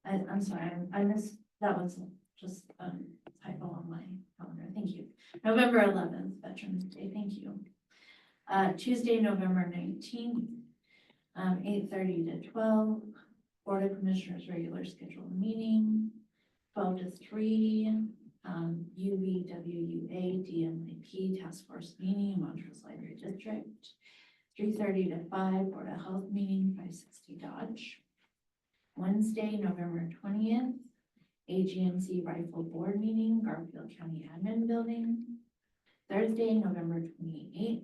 I'm sorry, I missed, that was just a typo on my calendar, thank you. November 11th, Veterans Day, thank you. Tuesday, November 19th, 8:30 to 12, Board of Commissioners regular scheduled meeting. 12 to 3, UVWUA DMIP Task Force meeting, Montrose Library District. 3:30 to 5, Board of Health meeting, 560 Dodge. Wednesday, November 20th, AGNC Rifle Board meeting, Garfield County Admin Building. Thursday, November 28th,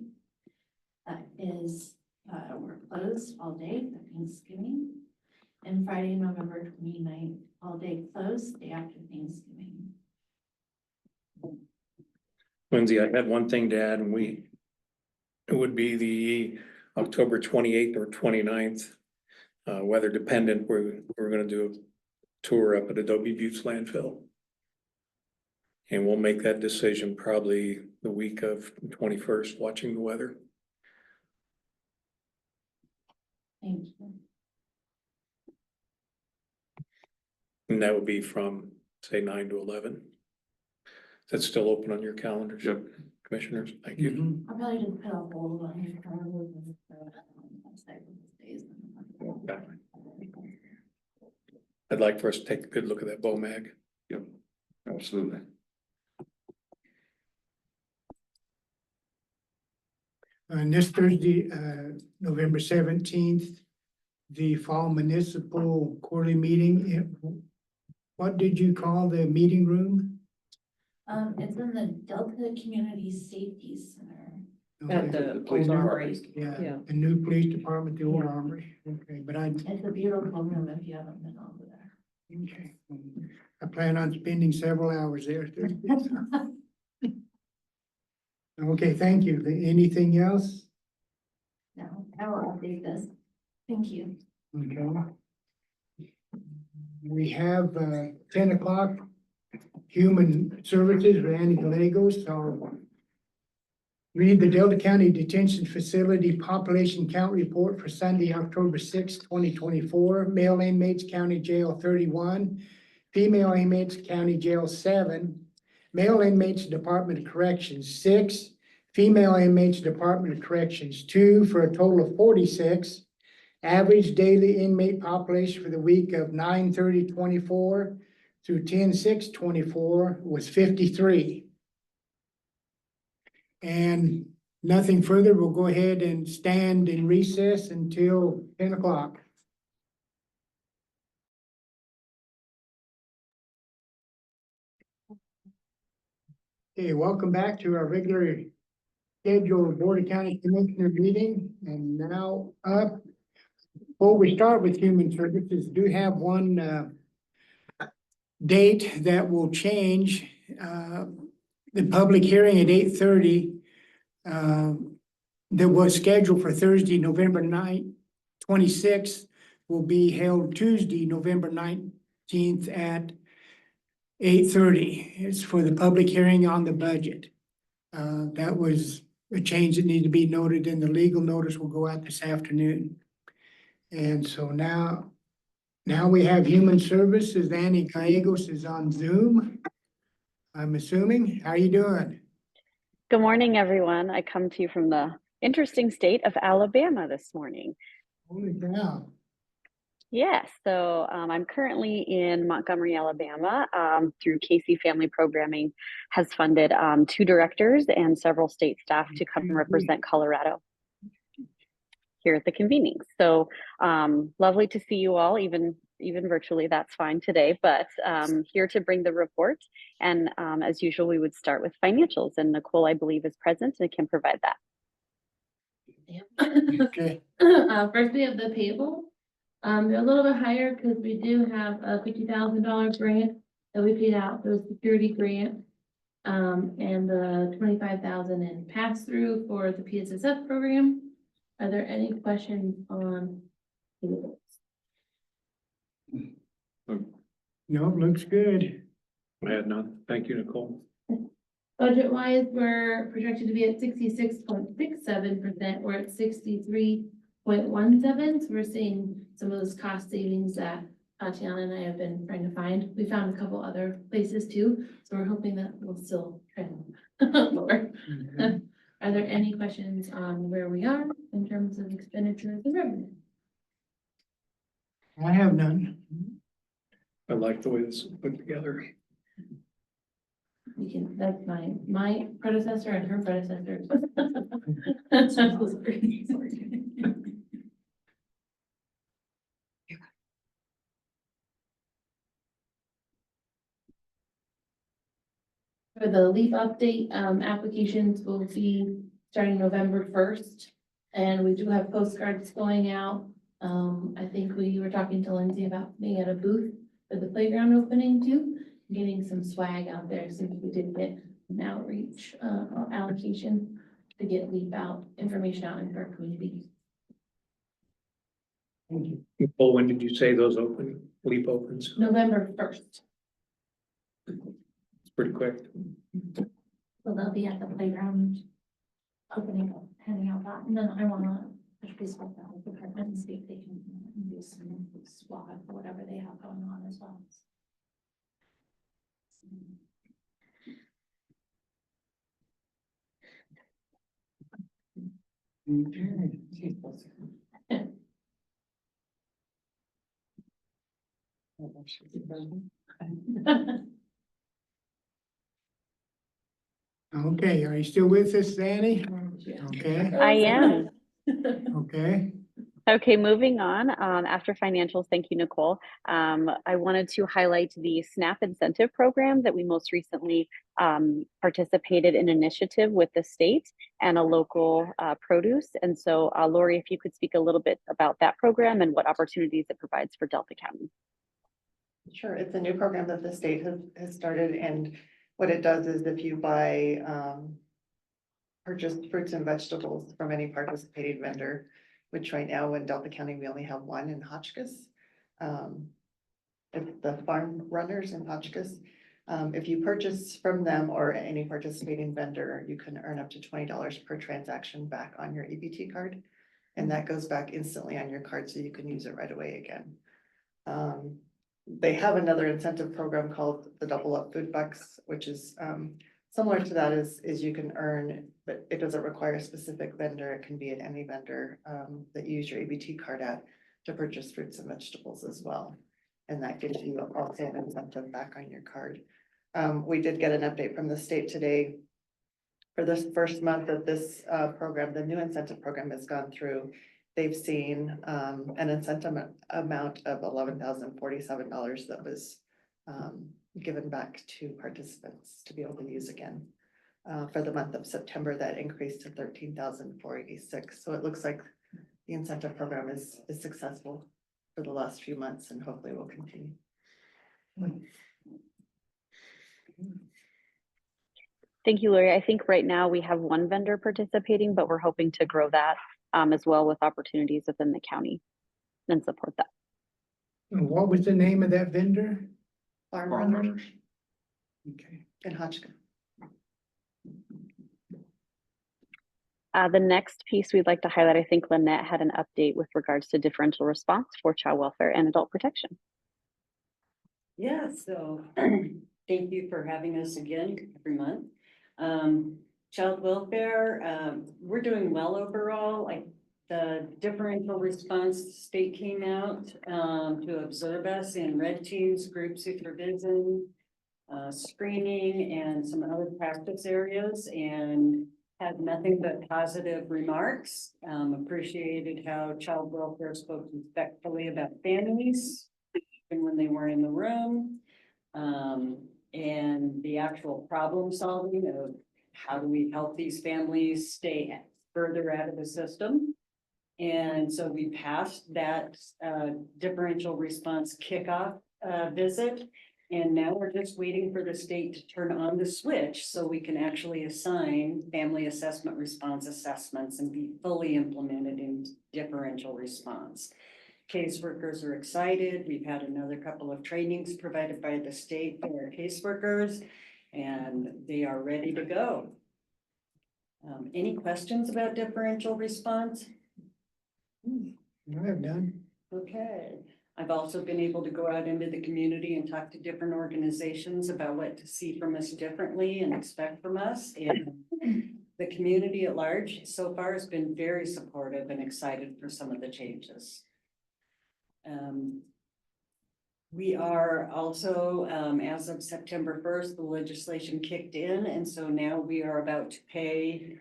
that is, we're closed all day for Thanksgiving. And Friday, November 29th, all day closed, day after Thanksgiving. Lindsay, I had one thing to add, and it would be the October 28th or 29th. Weather dependent, we're gonna do a tour up at Adobe Buttes landfill. And we'll make that decision probably the week of 21st, watching the weather. Thank you. And that would be from, say, 9 to 11. That's still open on your calendars? Yep. Commissioners, thank you. I'll probably just put a hold on your calendar and website for those days. Okay. I'd like for us to take a good look at that BOMAG. Yep, absolutely. And this Thursday, November 17th, the fall municipal quarterly meeting. What did you call the meeting room? It's in the Delta Community Safety Center. At Okay. the police Old department. Armory. Yeah, Yeah. the new police department, the old armory. Okay, but It's a beautiful room if you haven't been over there. okay. I plan on spending several hours there. Okay, thank you. Anything else? No, I will update this. Thank you. Okay. We have 10 o'clock, Human Services, Randy Gallegos, so read the Delta County Detention Facility Population Count Report for Sunday, October 6, 2024. Male inmates, County Jail 31, female inmates, County Jail 7, male inmates, Department of Corrections 6, female inmates, Department of Corrections 2, for a total of 46. Average daily inmate population for the week of 9/30/24 through 10/6/24 was 53. And nothing further, we'll go ahead and stand in recess until 10 o'clock. Okay, welcome back to our regular scheduled Board of County Commissioner meeting. And now up, before we start with Human Services, do have one date that will change. The public hearing at 8:30 that was scheduled for Thursday, November 9th, 26th, will be held Tuesday, November 19th at 8:30. It's for the public hearing on the budget. That was a change that needed to be noted, and the legal notice will go out this afternoon. And so now we have Human Services. Annie Gallegos is on Zoom, I'm assuming. How are you doing? Good morning, everyone. I come to you from the interesting state of Alabama this morning. Holy cow. Yes, so I'm currently in Montgomery, Alabama, through Casey Family Programming has funded 2 directors and several state staff to come and represent Colorado here at the convening. So lovely to see you all, even virtually, that's fine today, but here to bring the report. And as usual, we would start with financials, and Nicole, I believe, is present and can provide that. Okay. First, we have the payable. They're a little bit higher because we do have a $50,000 grant that we paid out, the security grant. And the 25,000 in pass-through for the PSSF program. Are there any questions on payables? No, looks good. I had none. Thank you, Nicole. Budget-wise, we're projected to be at 66.67%. We're at 63.17. So we're seeing some of those cost savings that Tatiana and I have been trying to find. We found a couple other places too, so we're hoping that we'll still trend lower. Are there any questions on where we are in terms of expenditures and revenue? I have none. I like the way this is put together. We can, that's my predecessor and her predecessor. For the LEAP update, applications will be starting November 1st. And we do have postcards going out. I think we were talking to Lindsay about being at a booth for the playground opening too, getting some swag out there since we did get an outreach, allocation to get LEAP out, information out into our community. Well, when did you say those open, LEAP opens? November 1st. It's pretty quick. So they'll be at the playground opening, handing out that, and then I wanna touch base with the health department and see if they can do some swab or whatever they have going on as well. Okay, are you still with us, Annie? Okay, I am. okay. Okay, moving on, after financials, thank you, Nicole. I wanted to highlight the SNAP incentive program that we most recently participated in initiative with the state and a local produce. And so Lori, if you could speak a little bit about that program and what opportunities it provides for Delta County. Sure, it's a new program that the state has started, and what it does is if you buy purchased fruits and vegetables from any participating vendor, which right now in Delta County, we only have one in Hotchkiss. It's the Farm Runners in Hotchkiss. If you purchase from them or any participating vendor, you can earn up to $20 per transaction back on your EBT card. And that goes back instantly on your card, so you can use it right away again. They have another incentive program called the Double Up Food Bucks, which is similar to that is you can earn, but it doesn't require a specific vendor. It can be at any vendor that you use your EBT card at to purchase fruits and vegetables as well. And that gives you also an incentive back on your card. We did get an update from the state today. For this first month of this program, the new incentive program has gone through. They've seen an incentive amount of $11,047 that was given back to participants to be able to use again. For the month of September, that increased to $13,486. So it looks like the incentive program is successful for the last few months and hopefully will continue. Thank you, Lori. I think right now we have one vendor participating, but we're hoping to grow that as well with opportunities within the county and support that. And what was the name of that vendor? Farm Farm Runners runners. Okay. in Hotchkiss. The next piece we'd like to highlight, I think Lynette had an update with regards to differential response for child welfare and adult protection. Yeah, so thank you for having us again every month. Child welfare, we're doing well overall. Like the differential response, the state came out to observe us in red teams, group supervision, screening, and some other practice areas, and had nothing but positive remarks. Appreciated how child welfare spoke respectfully about families, even when they weren't in the room. And the actual problem solving of how do we help these families stay further out of the system. And so we passed that differential response kickoff visit. And now we're just waiting for the state to turn on the switch so we can actually assign family assessment response assessments and be fully implemented in differential response. Caseworkers are excited. We've had another couple of trainings provided by the state for our caseworkers, and they are ready to go. Any questions about differential response? I have none. Okay. I've also been able to go out into the community and talk to different organizations about what to see from us differently and expect from us. And the community at large so far has been very supportive and excited for some of the changes. We are also, as of September first, the legislation kicked in, and so now we are about to pay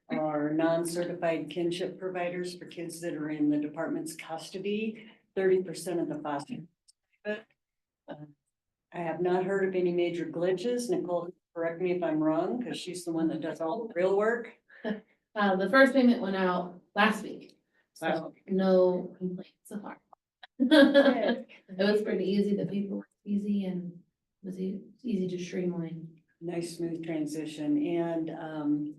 our non-certified kinship providers for kids that are in the department's custody, 30% of the foster. I have not heard of any major glitches. Nicole, correct me if I'm wrong, because she's the one that does all the real work. The first payment went out last week, Last so no complaints so far. It was pretty easy, the paperwork was easy and was easy to streamline. Nice smooth transition, and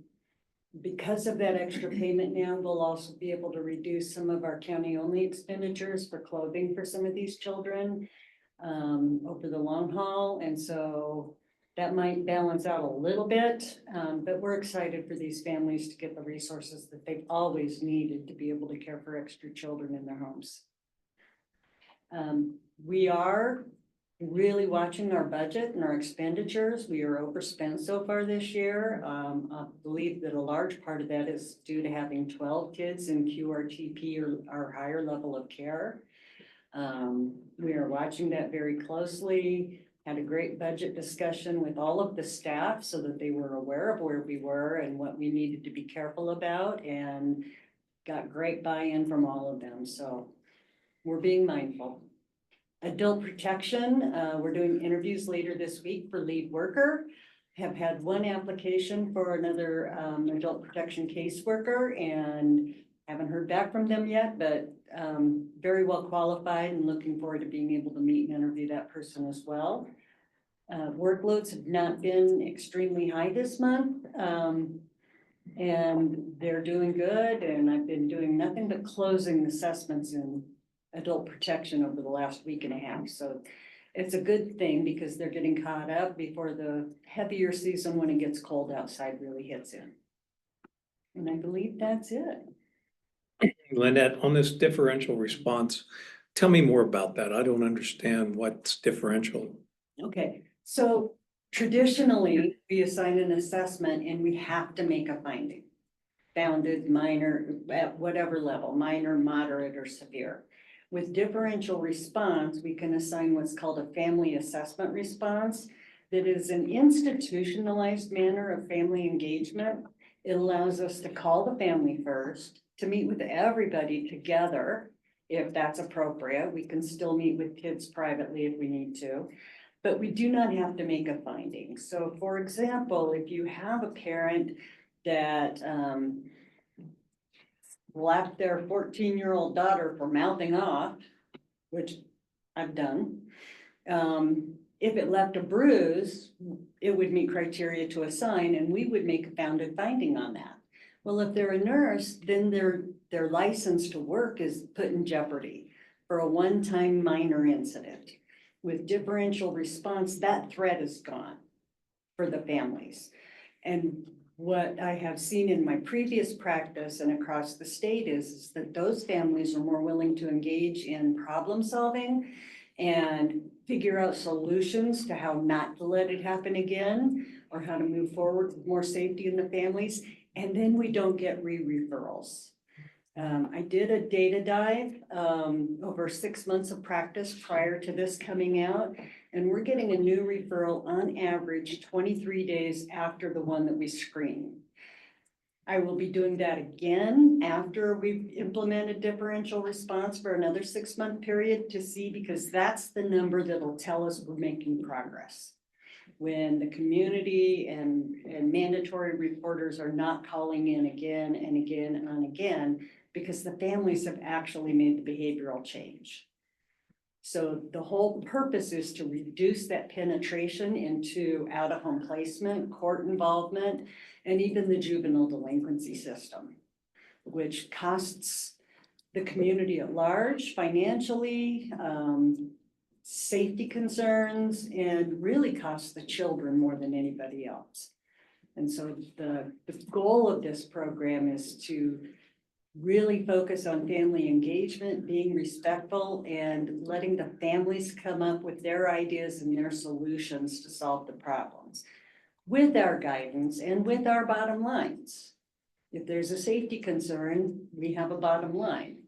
because of that extra payment now, we'll also be able to reduce some of our county-only expenditures for clothing for some of these children over the long haul, and so that might balance out a little bit, but we're excited for these families to get the resources that they've always needed to be able to care for extra children in their homes. We are really watching our budget and our expenditures. We are overspent so far this year. I believe that a large part of that is due to having 12 kids in QRTP or higher level of care. We are watching that very closely. Had a great budget discussion with all of the staff so that they were aware of where we were and what we needed to be careful about, and got great buy-in from all of them. So we're being mindful. Adult protection, we're doing interviews later this week for lead worker. Have had one application for another adult protection caseworker and haven't heard back from them yet, but very well qualified and looking forward to being able to meet and interview that person as well. Workloads have not been extremely high this month. And they're doing good, and I've been doing nothing but closing assessments in adult protection over the last week and a half. So it's a good thing because they're getting caught up before the heavier season when it gets cold outside really hits in. And I believe that's it. Lynette, on this differential response, tell me more about that. I don't understand what's differential. Okay, so traditionally, we assign an assessment and we have to make a finding. Bounded, minor, at whatever level, minor, moderate, or severe. With differential response, we can assign what's called a family assessment response. That is an institutionalized manner of family engagement. It allows us to call the family first, to meet with everybody together, if that's appropriate. We can still meet with kids privately if we need to, but we do not have to make a finding. So for example, if you have a parent that left their 14-year-old daughter for mouthing off, which I've done, if it left a bruise, it would meet criteria to assign, and we would make a founded finding on that. Well, if they're a nurse, then their license to work is put in jeopardy for a one-time minor incident. With differential response, that threat is gone for the families. And what I have seen in my previous practice and across the state is that those families are more willing to engage in problem solving and figure out solutions to how not to let it happen again, or how to move forward with more safety in the families. And then we don't get re-referrals. I did a data dive over 6 months of practice prior to this coming out, and we're getting a new referral on average 23 days after the one that we screen. I will be doing that again after we've implemented differential response for another 6-month period to see, because that's the number that'll tell us we're making progress. When the community and mandatory reporters are not calling in again and again and again, because the families have actually made the behavioral change. So the whole purpose is to reduce that penetration into out-of-home placement, court involvement, and even the juvenile delinquency system, which costs the community at large financially, safety concerns, and really costs the children more than anybody else. And so the goal of this program is to really focus on family engagement, being respectful, and letting the families come up with their ideas and their solutions to solve the problems with our guidance and with our bottom lines. If there's a safety concern, we have a bottom line.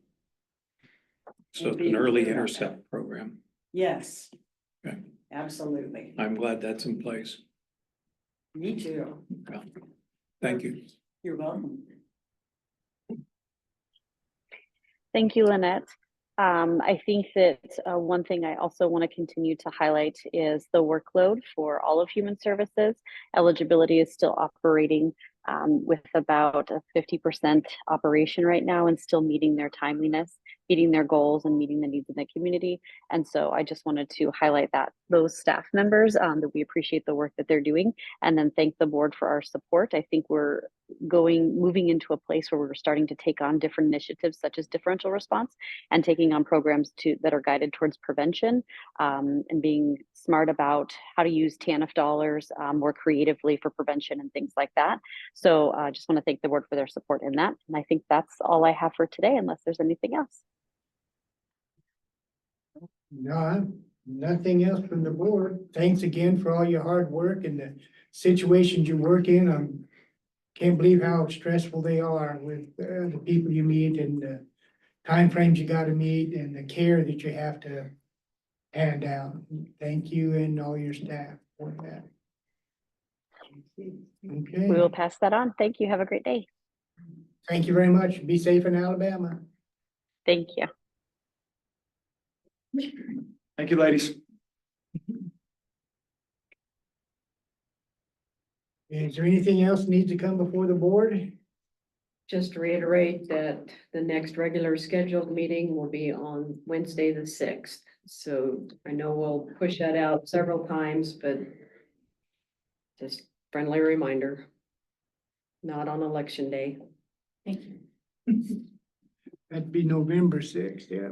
So it's an early intercept program. Yes. Okay. Absolutely. I'm glad that's in place. Me too. Well, thank you. You're welcome. Thank you, Lynette. I think that one thing I also want to continue to highlight is the workload for all of human services. Eligibility is still operating with about a 50% operation right now and still meeting their timeliness, meeting their goals, and meeting the needs of the community. And so I just wanted to highlight that those staff members, that we appreciate the work that they're doing, and then thank the board for our support. I think we're moving into a place where we're starting to take on different initiatives such as differential response and taking on programs that are guided towards prevention, and being smart about how to use TANF dollars more creatively for prevention and things like that. So I just want to thank the board for their support in that. And I think that's all I have for today, unless there's anything else. No, nothing else from the board. Thanks again for all your hard work and the situations you work in. Can't believe how stressful they are with the people you meet and the timeframes you gotta meet and the care that you have to hand out. Thank you and all your staff for that. Okay, We will pass that on. Thank you. Have a great day. thank you very much. Be safe in Alabama. Thank you. Thank you, ladies. Is there anything else needs to come before the board? Just to reiterate that the next regular scheduled meeting will be on Wednesday, the 6th. So I know we'll push that out several times, but just friendly reminder, not on election day. Thank you. That'd be November 6th, yeah.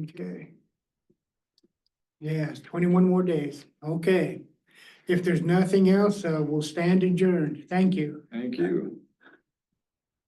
Okay. Yes, 21 more days. Okay. If there's nothing else, we'll stand adjourned. Thank you. Thank you.